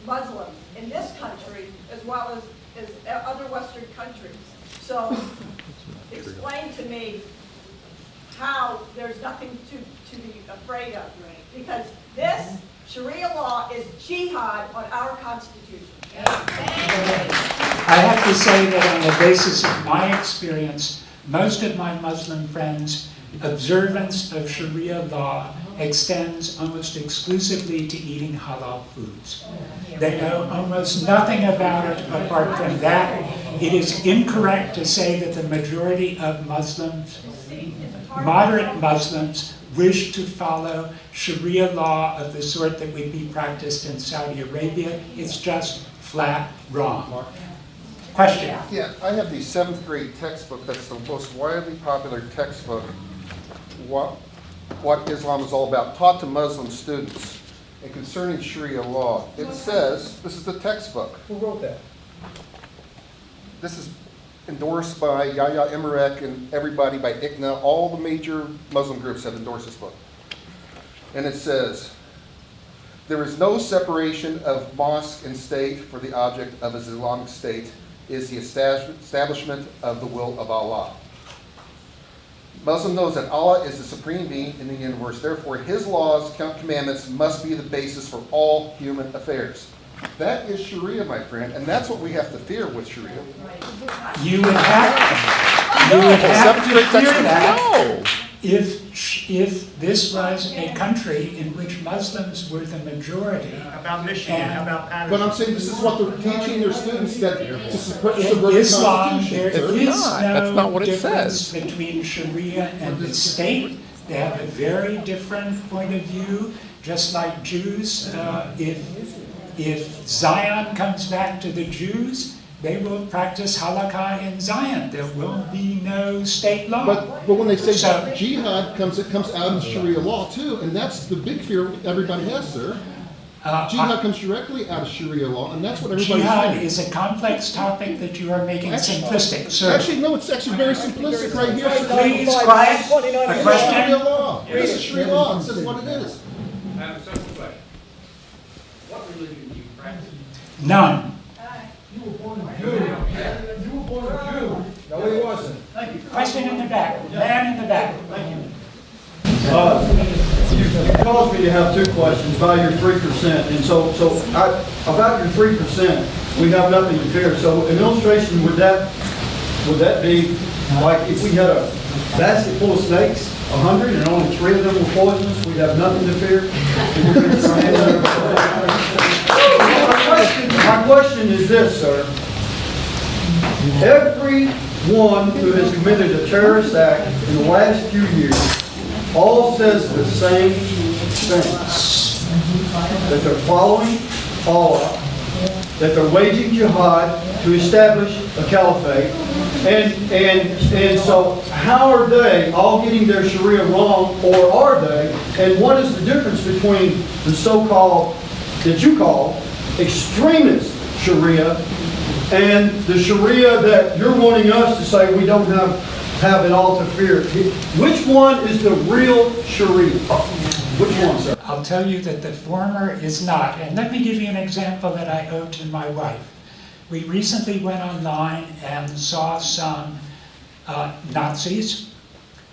Muslims in this country, as well as other Western countries. So, explain to me how there's nothing to be afraid of, because this Sharia law is jihad on our Constitution. I have to say that on the basis of my experience, most of my Muslim friends' observance of Sharia law extends almost exclusively to eating halal foods. They know almost nothing about it apart from that. It is incorrect to say that the majority of Muslims, moderate Muslims, wish to follow Sharia law of the sort that would be practiced in Saudi Arabia. It's just flat wrong. Question? Yeah, I have the 7th grade textbook. That's the most widely popular textbook. What Islam is all about, taught to Muslim students. And concerning Sharia law, it says, this is the textbook. Who wrote that? This is endorsed by Yahya Emirek and everybody, by ICNA. All the major Muslim groups have endorsed this book. And it says, there is no separation of mosque and state, for the object of an Islamic state is the establishment of the will of Allah. Muslim knows that Allah is the supreme being in the universe. Therefore, his laws, commandments must be the basis for all human affairs. That is Sharia, my friend, and that's what we have to fear with Sharia. You would have to fear that if this was a country in which Muslims were the majority. How about Michigan? How about But I'm Patterson? saying this is what they're teaching their students, that to subvert In the Islam, there Constitution. is That's not no what it difference says. between Sharia and the state. They have a very different point of view, just like Jews. If Zion comes back to the Jews, they will practice halakha in Zion. There will be no state law. But when they say So- jihad it comes out of Sharia law too, and that's the big fear everybody has, sir. Jihad comes directly out of Sharia law, and that's what everybody's Jihad saying. is a complex topic that you are making simplistic, sir. Actually, no, it's actually very simplistic right here. Please, quiet. A Sharia question? law. This is Sharia law. It says what it is. I have a simple question. What religion do you practice? None. You were born a Jew. You were born a Jew. No, he wasn't. Question in the back, man in the back. You caused me to have two questions about your 3%, and about your 3%, we have nothing to fear. So an illustration, would that be like if we had a basket full of snakes, 100, and only 3 of them were poisonous, we'd have nothing to fear? My question is this, sir. Everyone who has committed a terrorist act in the last few years all says the same thing. That they're following Allah, that they're waging jihad to establish a caliphate. And so how are they all getting their Sharia wrong, or are they? And what is the difference between the so-called, that you call, extremist Sharia and the Sharia that you're wanting us to say we don't have it all to fear? Which one is the real Sharia? Which one, sir? I'll tell you that the former is not. And let me give you an example that I owe to my wife. We recently went online and saw some Nazis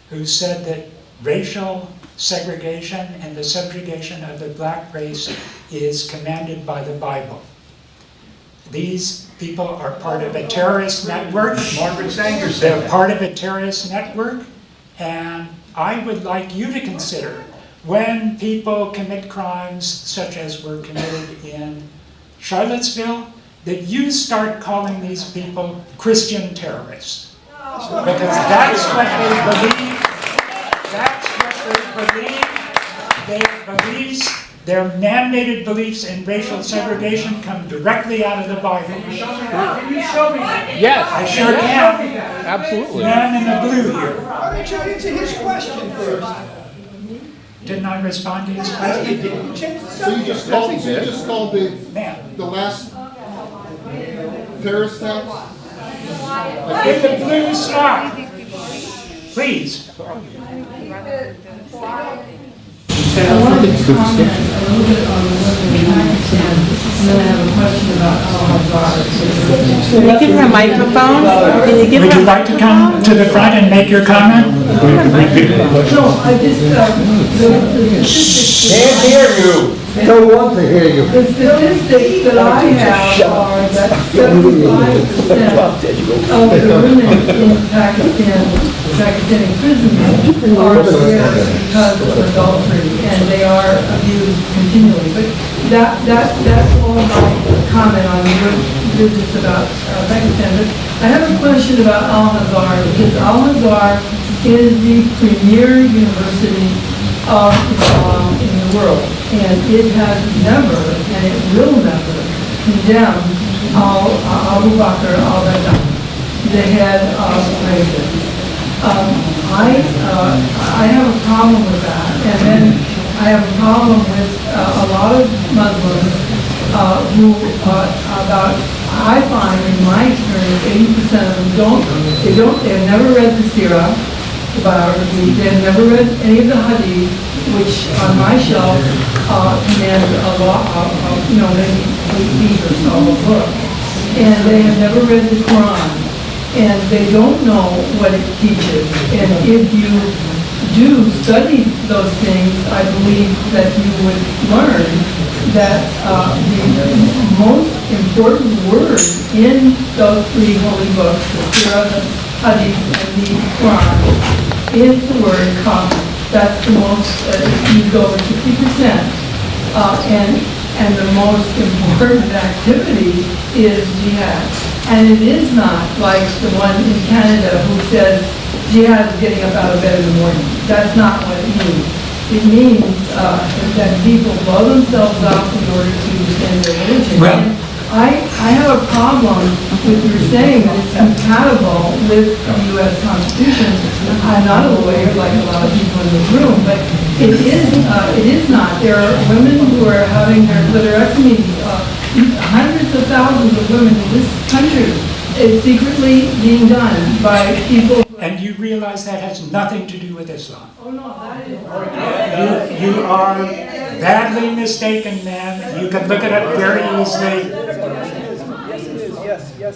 who said that racial segregation and the subjugation of the black race is commanded by the Bible. These people are part of a terrorist network. Margaret Sanger said They're that. part of a terrorist network, and I would like you to consider when people commit crimes such as were committed in Charlottesville, that you start calling these people Christian terrorists. Because that's what they believe. That's what they believe. Their mandated beliefs in racial segregation come directly out of the Bible. Can you show me that? Yes. I sure can. Absolutely. Man in the blue here. Why don't you answer his question first? Didn't I respond to his question? You changed the So you subject. just called Man. the last terrorist act? In the blue spot. Please. I wanted to comment a little bit on the work in Pakistan, and then I have a question about Al-Azhar. Can you give her a microphone? Can you give Would her you a like to come to the front and make your comment? No, I just, the statistics. Can't hear you. Don't want to hear you. The statistics that I have are that 75% of the women in Pakistani prisons are there because of adultery, and they are abused continually. But that's all my comment on your business about Pakistan. But I have a question about Al-Azhar, because Al-Azhar is the premier university of Islam in the world, and it has never, and it will never, condemn Abu Bakr al-Baghdadi, the head of ISIS. I have a problem with that, and then I have a problem with a lot of Muslims who I find in my experience, 80% of them they've never read the Sirah, the biography, they've never read any of the Hadith, which on my shelf command a lot of, maybe 8 feet or so of a book, and they have never read the Quran. And they don't know what it teaches. And if you do study those things, I believe that you would learn that the most important word in those three holy books, the Surah, the Hadith, and the Quran, is the word kafir. That's the most, used over 50%. And the most important activity is jihad. And it is not like the one in Canada who says jihad is getting up out of bed in the morning. That's not what it means. It means that people blow themselves up in order to defend their religion. Well, and I have a problem with your saying that it's compatible with the U.S. Constitution. I'm not a lawyer like a lot of people in this room, but it is not. There are women who are having their clitorectomies. Hundreds of thousands of women in this country is secretly being done by people. and you realize that has nothing to do with Islam. Oh no, that is. You are badly mistaken, ma'am. You can look it up very easily.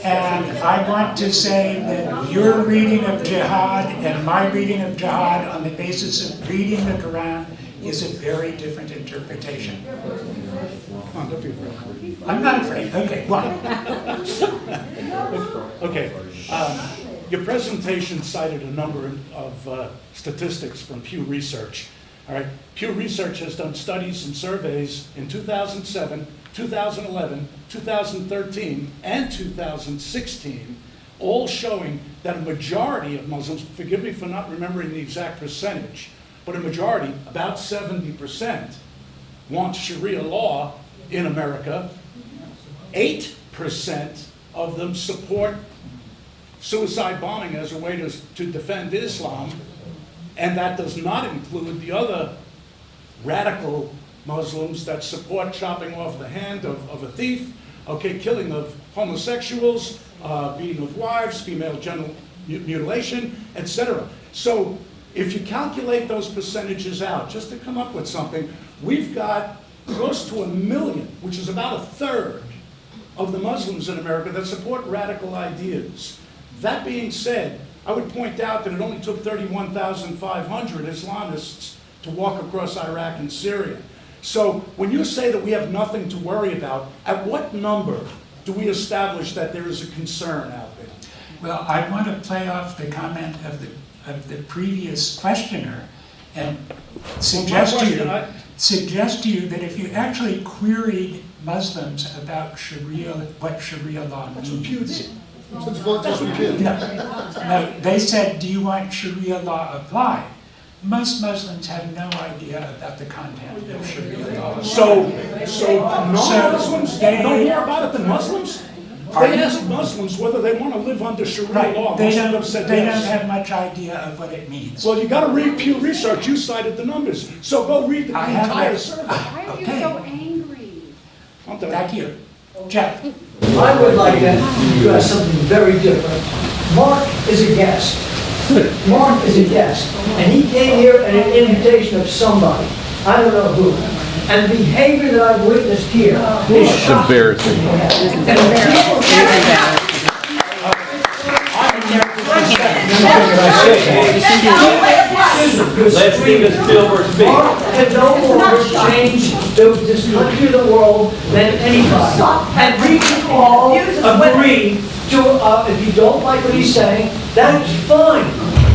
And I want to say that your reading of jihad and my reading of jihad on the basis of reading the Quran is a very different interpretation. I'm not afraid. Okay, why? Okay. Your presentation cited a number of statistics from Pew Research. All right. Pew Research has done studies and surveys in 2007, 2011, 2013, and 2016, all showing that a majority of Muslims, forgive me for not remembering the exact percentage, but a majority, about 70%, want Sharia law in America. 8% of them support suicide bombing as a way to defend Islam, and that does not include the other radical Muslims that support chopping off the hand of a thief, okay, killing of homosexuals, beating of wives, female genital mutilation, etc. So if you calculate those percentages out, just to come up with something, we've got close to 1 million, which is about a third of the Muslims in America that support radical ideas. That being said, I would point out that it only took 31,500 Islamists to walk across Iraq and Syria. So when you say that we have nothing to worry about, at what number do we establish that there is a concern out there? Well, I want to play off the comment of the previous questioner and suggest to you that if you actually queried Muslims about Sharia, what Sharia law means. That's what we did. No, they said, do you want Sharia law applied? Most Muslims have no idea about the content of Sharia law. So non-Muslims know more about it than Muslims? They asked Muslims whether they want to live under Sharia law. They Most of don't them said yes. have much idea of what it means. Well, you got to read Pew Research. You cited the numbers. So go read the entire read. survey. Why are you so angry? Thank you. Jeff. I would like to address something very different. Mark is a guest. Mark is a guest. And he came here at an invitation of somebody. I don't know who. And the behavior that I've witnessed here is embarrassing. Let's leave it Spielberg speak. Mark had no more changed this country of the world than anybody. And we can all agree to, if you don't like what he's saying, that's fine.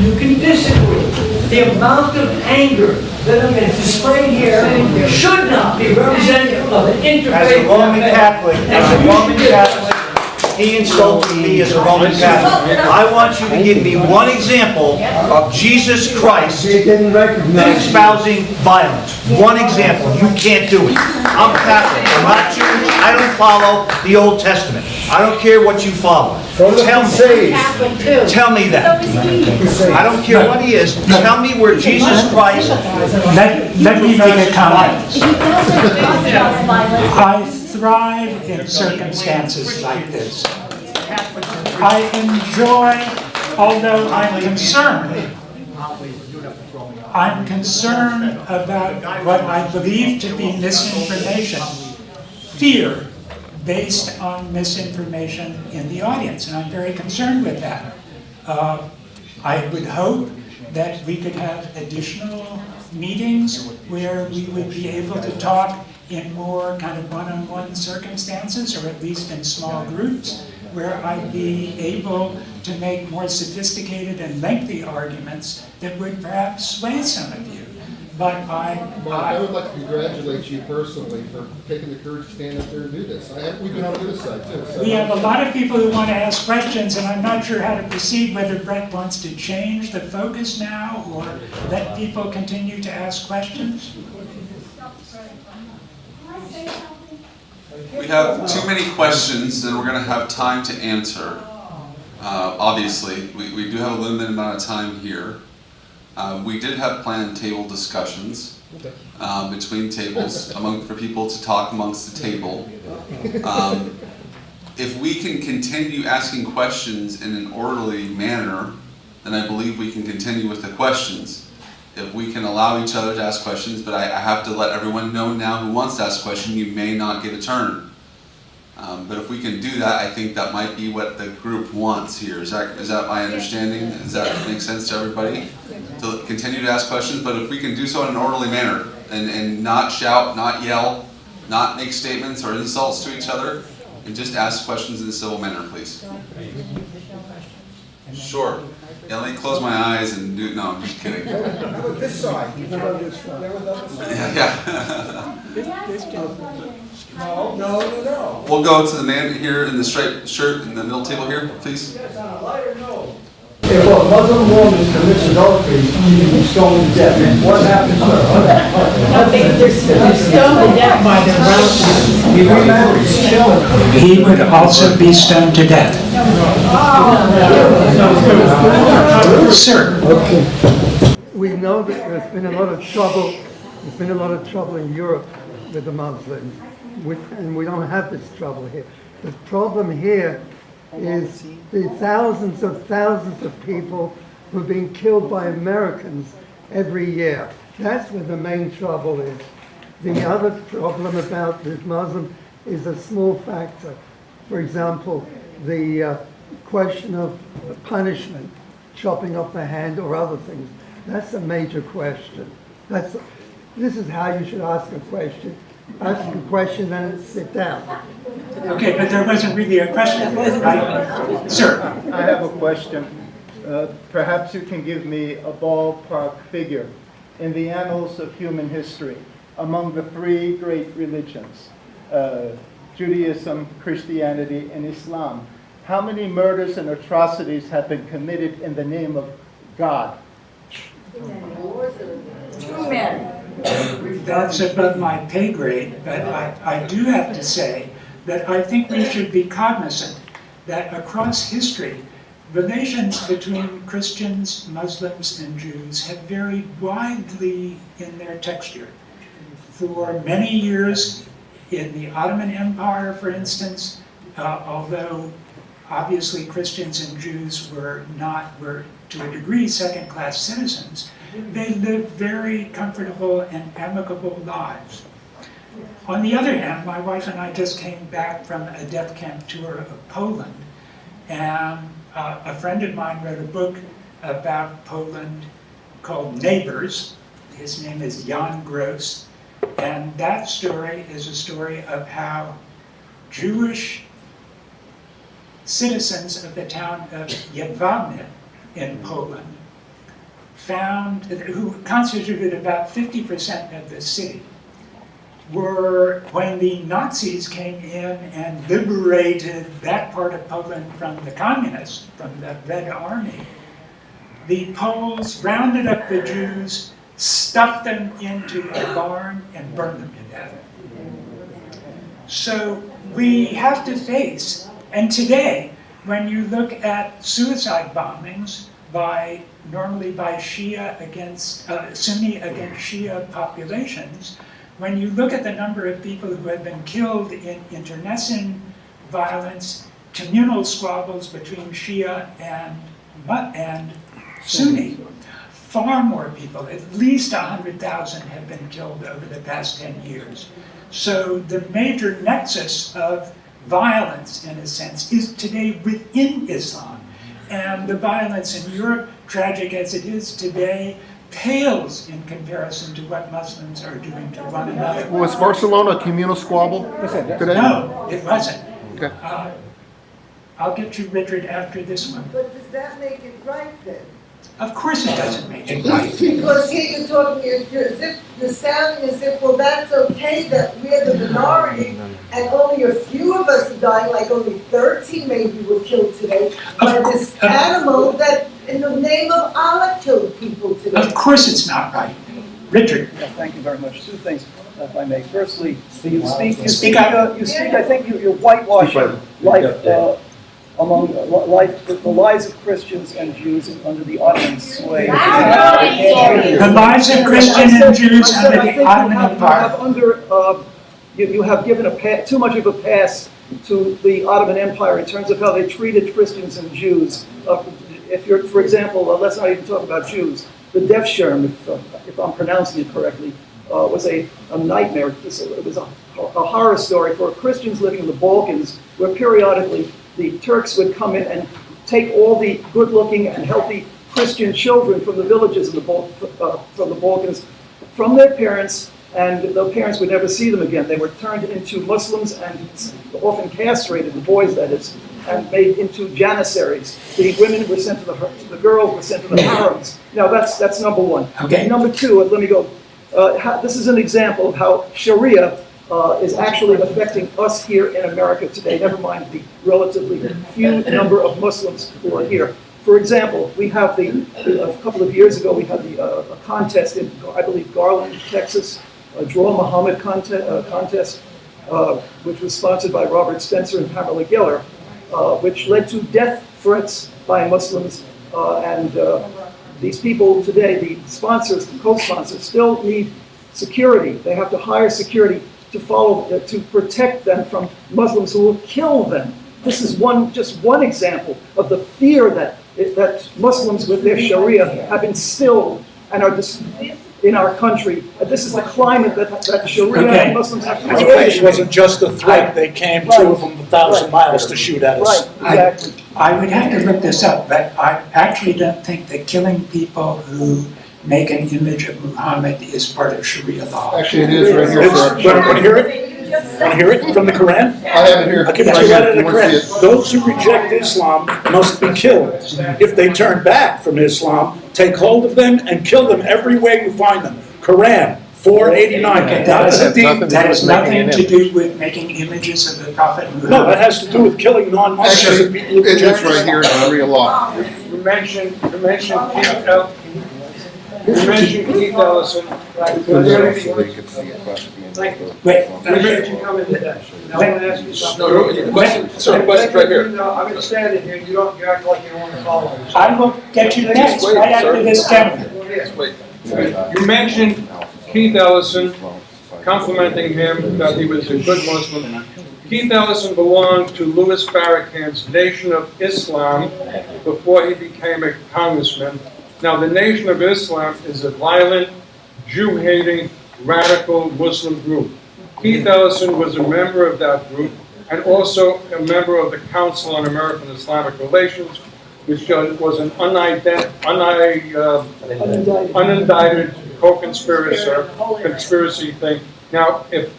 You can disagree. The amount of anger that is displayed here should not be representative of an interfaith. As a Roman Catholic, he insulted me as a Roman Catholic. I want you to give me one example of Jesus Christ espousing violence. One example. You can't do it. I'm Catholic. I'm not Jewish. I don't follow the Old Testament. I don't care what you follow. Tell me that. I don't care what he is. Tell me where Jesus Christ... Let me make a comment. I thrive in circumstances like this. I enjoy, although I'm concerned about what I believe to be misinformation, fear based on misinformation in the audience, and I'm very concerned with that. I would hope that we could have additional meetings where we would be able to talk in more kind of one-on-one circumstances, or at least in small groups, where I'd be able to make more sophisticated and lengthy arguments that would perhaps sway some of you. But Mark, I would like to congratulate you personally for taking the courage to stand up there and do this. We've been on the other side too. So. We have a lot of people who want to ask questions, and I'm not sure how to proceed, whether Brett wants to change the focus now or let people continue to ask questions. We have too many questions that we're going to have time to answer. Obviously, we do have a limited amount of time here. We did have planned table discussions between tables for people to talk amongst the table. If we can continue asking questions in an orderly manner, then I believe we can continue with the questions. If we can allow each other to ask questions, but I have to let everyone know now who wants to ask a question, you may not get a turn. But if we can do that, I think that might be what the group wants here. Is that my understanding? Does that make sense to everybody? To continue to ask questions, but if we can do so in an orderly manner and not shout, not yell, not make statements or insults to each other, and just ask questions in a civil manner, please. Sure. Yeah, let me close my eyes and do. No, I'm just kidding. This side. Yeah. No. We'll go to the man here in the striped shirt in the middle table here, please. If a Muslim woman commits adultery, she can be stoned to death. What happens to her? No, they're stoned to death by their relatives. He remarries children. He would also be stoned to death. Sir. Okay. We know that there's been a lot of trouble. There's been a lot of trouble in Europe with the Muslims, and we don't have this trouble here. The problem here is the thousands of people who are being killed by Americans every year. That's where the main trouble is. The other problem about the Muslim is a small factor. For example, the question of punishment, chopping off the hand or other things. That's a major question. This is how you should ask a question. Ask a question and sit down. Okay, but there wasn't really a question, right? Sir. I have a question. Perhaps you can give me a ballpark figure. In the annals of human history, among the three great religions, Judaism, Christianity, and Islam, how many murders and atrocities have been committed in the name of God? Too many. That's above my pay grade, but I do have to say that I think we should be cognizant that across history, relations between Christians, Muslims, and Jews have varied widely in their texture. For many years, in the Ottoman Empire, for instance, although obviously Christians and Jews were to a degree second-class citizens, they lived very comfortable and amicable lives. On the other hand, my wife and I just came back from a death camp tour of Poland, and a friend of mine wrote a book about Poland called Neighbors. His name is Jan Gross, and that story is a story of how Jewish citizens of the town of Jedwabne in Poland who constituted about 50% of the city, were, when the Nazis came in and liberated that part of Poland from the communists, from the Red Army, the Poles rounded up the Jews, stuffed them into a barn, and burned them to death. So we have to face, and today, when you look at suicide bombings normally by Shia against Sunni against Shia populations, when you look at the number of people who have been killed in internecine violence, communal squabbles between Shia and Sunni, far more people, at least 100,000 have been killed over the past 10 years. So the major nexus of violence, in a sense, is today within Islam. And the violence in Europe, tragic as it is today, pales in comparison to what Muslims are doing to one another. Was Barcelona a communal squabble today? No, it wasn't. Okay. I'll get you, Richard, after this one. But does that make it right then? Of course it doesn't make it right. Because here you're talking, you're sounding as if, well, that's okay that we're the minority and only a few of us are dying, like only 13 maybe were killed today by this animal that in the name of Allah killed people today. Of course it's not right. Richard. Yeah, thank you very much. Two things, if I may. Firstly, you Speak up. I think you're whitewashing life among the lives of Christians and Jews under the Ottoman sway. The lives of Christians and Jews under the Ottoman Empire. You have given too much of a pass to the Ottoman Empire in terms of how they treated Christians and Jews. If you're, for example, let's not even talk about Jews. The Defschirm, if I'm pronouncing it correctly, was a nightmare. It was a horror story for Christians living in the Balkans, where periodically the Turks would come in and take all the good-looking and healthy Christian children from the villages from the Balkans, from their parents, and the parents would never see them again. They were turned into Muslims and often castrated, the boys that is, and made into janissaries. The women were sent to the girls were sent to the harems. Now that's number one. Okay. Number two, let me go. This is an example of how Sharia is actually affecting us here in America today, never mind the relatively few number of Muslims who are here. For example, we have a couple of years ago, we had a contest in, I believe, Garland, Texas, a Draw Muhammad contest, which was sponsored by Robert Spencer and Pamela Geller, which led to death threats by Muslims. And these people today, the sponsors, the co-sponsors, still need security. They have to hire security to protect them from Muslims who will kill them. This is just one example of the fear that Muslims with their Sharia have instilled and are in our country. This is the climate that Sharia and Muslims have created. It wasn't just a threat. They came, two of them, 1,000 miles to shoot at us. Right, exactly. I would have to look this up, but I actually don't think that killing people who make an image of Muhammad is part of Sharia law. Actually, it is right here. Want to hear it? Want to hear it from the Quran? I have it here. I can tell you that in the Quran. Those who reject Islam must be killed. If they turn back from Islam, take hold of them and kill them every way you find them. Quran 489. That has nothing to do with making images of the Prophet Muhammad. No, that has to do with killing non-Muslims. Actually, it is right here in Sharia law. You mentioned Keith Ellison. Wait, Come into that. Now, I want to ask you something. Questions right here. No, I'm going to stand in here, you act like you don't want to follow me. I will get you next, right after this gentleman. You mentioned Keith Ellison, complimenting him that he was a good Muslim. Keith Ellison belonged to Louis Farrakhan's Nation of Islam before he became a congressman. Now, the Nation of Islam is a violent, Jew-hating, radical Muslim group. Keith Ellison was a member of that group and also a member of the Council on American Islamic Relations, which was an unindicted conspiracy thing. Now, if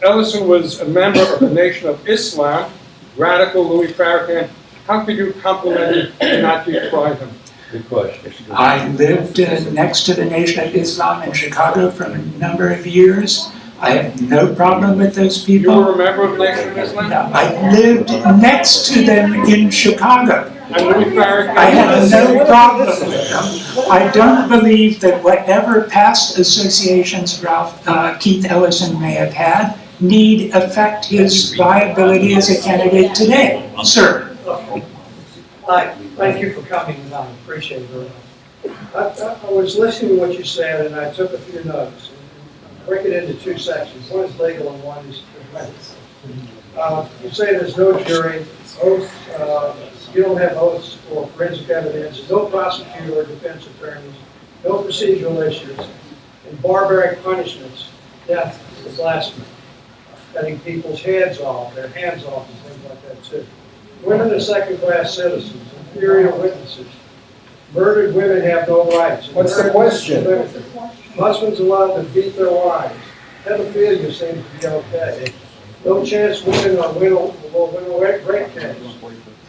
Ellison was a member of the Nation of Islam, radical Louis Farrakhan, how could you compliment him and not decry him? Good question. I lived next to the Nation of Islam in Chicago for a number of years. I have no problem with those people. You were a member of the Nation of Islam? No, I lived next to them in Chicago. And Louis Farrakhan? I have no problem with them. I don't believe that whatever past associations Keith Ellison may have had need affect his viability as a candidate today. Sir. Hi, thank you for coming tonight. Appreciate it very much. I was listening to what you said, and I took a few notes. Break it into two sections. One is legal and one is defense. You say there's no jury, oath, you don't have oaths or forensic evidence, no prosecutor or defense attorneys, no procedural issues, and barbaric punishments, death is blasphemy, cutting people's heads off, their hands off, and things like that too. Women are second-class citizens, inferior witnesses, Murdered women have no rights. What's the question? Husbands allowed to beat their wives. Pedophilia seems to be okay. No chance women will win rape case.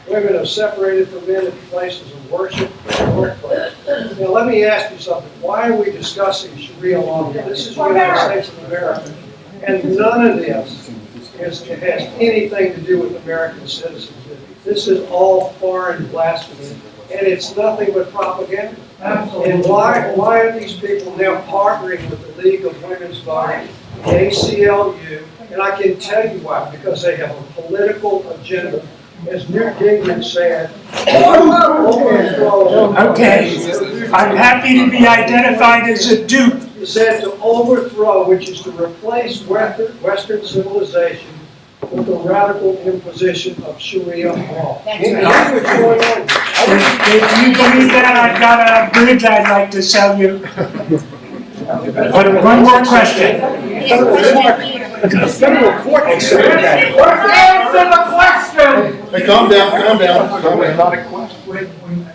Women are separated from men in places of worship and workplace. Now, let me ask you something. Why are we discussing Sharia law here? This is the United States of America, and none of this has anything to do with American citizenship. This is all foreign blasphemy, and it's nothing but propaganda. Absolutely. And why are these people now partnering with the League of Women's Voters, the ACLU, and I can tell you why, because they have a political agenda. As Newt Gingrich said, Okay, I'm happy to be identified as a dupe. He said to overthrow, which is to replace Western civilization with the radical imposition of Sharia law. Here's what's going on. If you believe that, I've got a bridge I'd like to sell you. But one more question. Federal court can say that. Answer the question! Hey, calm down, calm down, calm down. Not a question.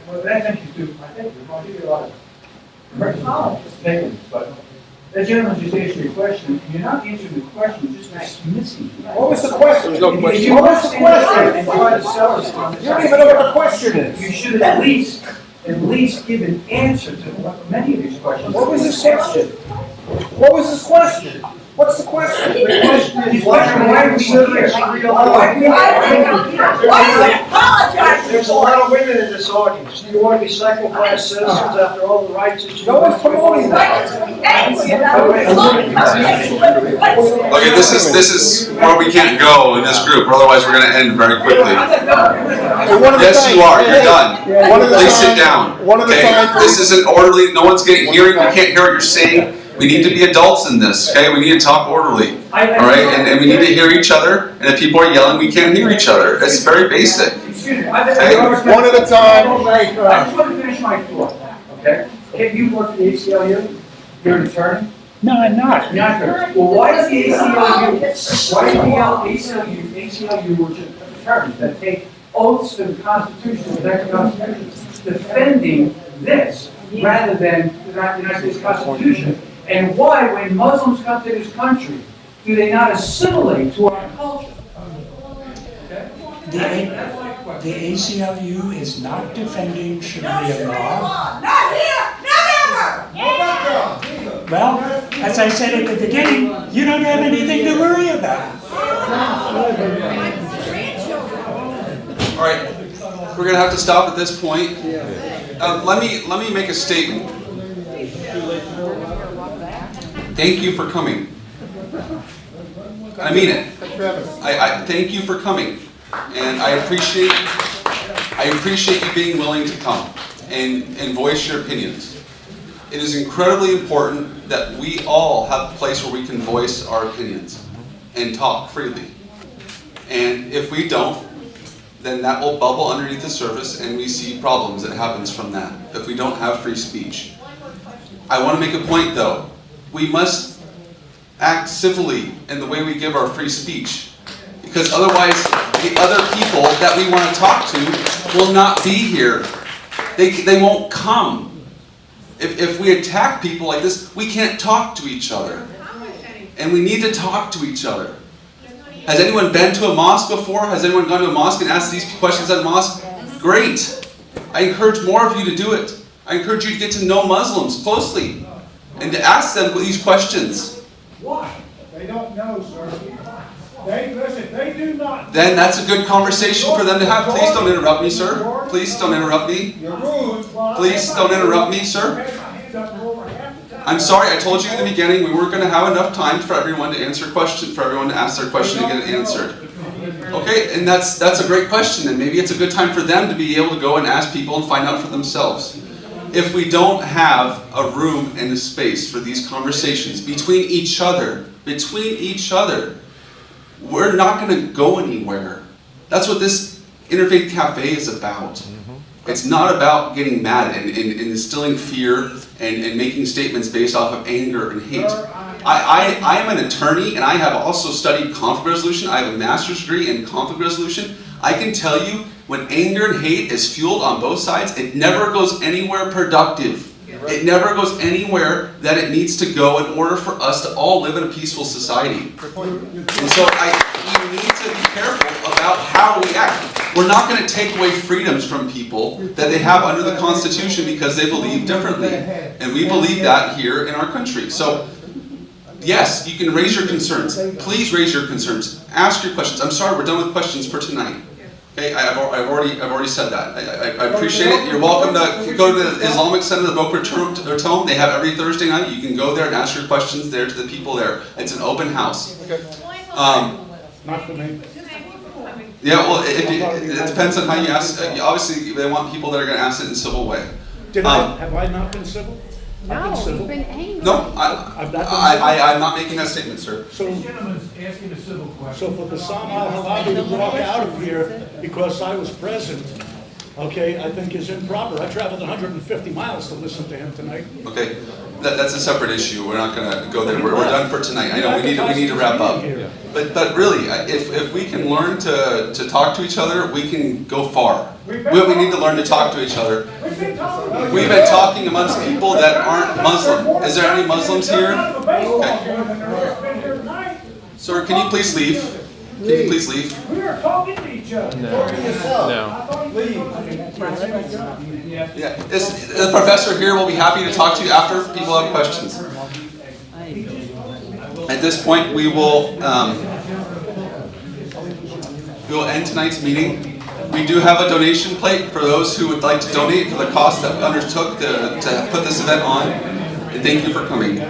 Well, that thank you too. I think we're going to give you a lot of very solid statements, but that gentleman just asked you a question. You're not answering the question, you're just dismissing it. What was the question? If you What was the question? and try to sell us on You don't even know what the question is. you should at least give an answer to many of these questions. What was this question? What was this question? What's the question? The question is, why are we considering Sharia law? There's a lot of women in this audience. Do you want to be second-class citizens after all the rights that you... No one's promoting that. Okay, this is where we can't go in this group, or otherwise we're going to end very quickly. Yes, you are. You're done. Please sit down. Okay, this isn't orderly. No one's getting hearing. We can't hear what you're saying. We need to be adults in this, okay? We need to talk orderly, all right? And we need to hear each other. And if people are yelling, we can't hear each other. It's very basic. Excuse me. Okay? One at a time. I just want to finish my thought, okay? Can you work for the ACLU? You're an attorney? No, I'm not. You're not good. Well, why does the ACLU, which are attorneys that take oaths to the Constitution, to protect the Constitution, defending this rather than the United States Constitution? And why, when Muslims come to this country, do they not assimilate to our culture? The ACLU is not defending Sharia law. Not here, not ever! Well, as I said at the beginning, you don't have anything to worry about. All right, we're going to have to stop at this point. Let me make a statement. Thank you for coming. I mean it. I thank you for coming, and I appreciate you being willing to come and voice your opinions. It is incredibly important that we all have a place where we can voice our opinions and talk freely. And if we don't, then that will bubble underneath the surface, and we see problems that happens from that if we don't have free speech. I want to make a point though. We must act civilly in the way we give our free speech, because otherwise the other people that we want to talk to will not be here. They won't come. If we attack people like this, we can't talk to each other. And we need to talk to each other. Has anyone been to a mosque before? Has anyone gone to a mosque and asked these questions at a mosque? Great. I encourage more of you to do it. I encourage you to get to know Muslims closely and to ask them these questions. Why? They don't know, sir. They do not. Then that's a good conversation for them to have. Please don't interrupt me, sir. Please don't interrupt me. Please don't interrupt me, sir. I'm sorry, I told you in the beginning we weren't going to have enough time for everyone to answer a question, for everyone to ask their question and get it answered. Okay, and that's a great question, and maybe it's a good time for them to be able to go and ask people and find out for themselves. If we don't have a room and a space for these conversations between each other, we're not going to go anywhere. That's what this Interfaith Cafe is about. It's not about getting mad and instilling fear and making statements based off of anger and hate. I am an attorney, and I have also studied conflict resolution. I have a master's degree in conflict resolution. I can tell you When anger and hate is fueled on both sides, it never goes anywhere productive. It never goes anywhere that it needs to go in order for us to all live in a peaceful society. And so we need to be careful about how we act. We're not going to take away freedoms from people that they have under the Constitution because they believe differently. And we believe that here in our country. So, yes, you can raise your concerns. Please raise your concerns. Ask your questions. I'm sorry, we're done with questions for tonight. Okay, I've already said that. I appreciate it. You're welcome to go to the Islamic Center, the Boca Raton. They have every Thursday night. You can go there and ask your questions there to the people there. It's an open house. Not for me. Yeah, well, it depends on how you ask. Obviously, they want people that are going to ask it in a civil way. Have I not been civil? No, you've been angry. No, I'm not making that statement, sir. So, Gentleman's asking a civil question. so for the Sam al-Halabi to walk out of here because I was present, okay, I think is improper. I traveled 150 miles to listen to him tonight. Okay, that's a separate issue. We're not going to go there. We're done for tonight. I know we need to wrap up. But really, if we can learn to talk to each other, we can go far. We need to learn to talk to each other. We've been talking amongst people that aren't Muslim. Is there any Muslims here? Okay. Sir, can you please leave? Can you please leave? We are talking to each other. Yeah, the professor here will be happy to talk to you after people have questions. At this point, we will end tonight's meeting. We do have a donation plate for those who would like to donate for the cost that we undertook to put this event on. And thank you for coming.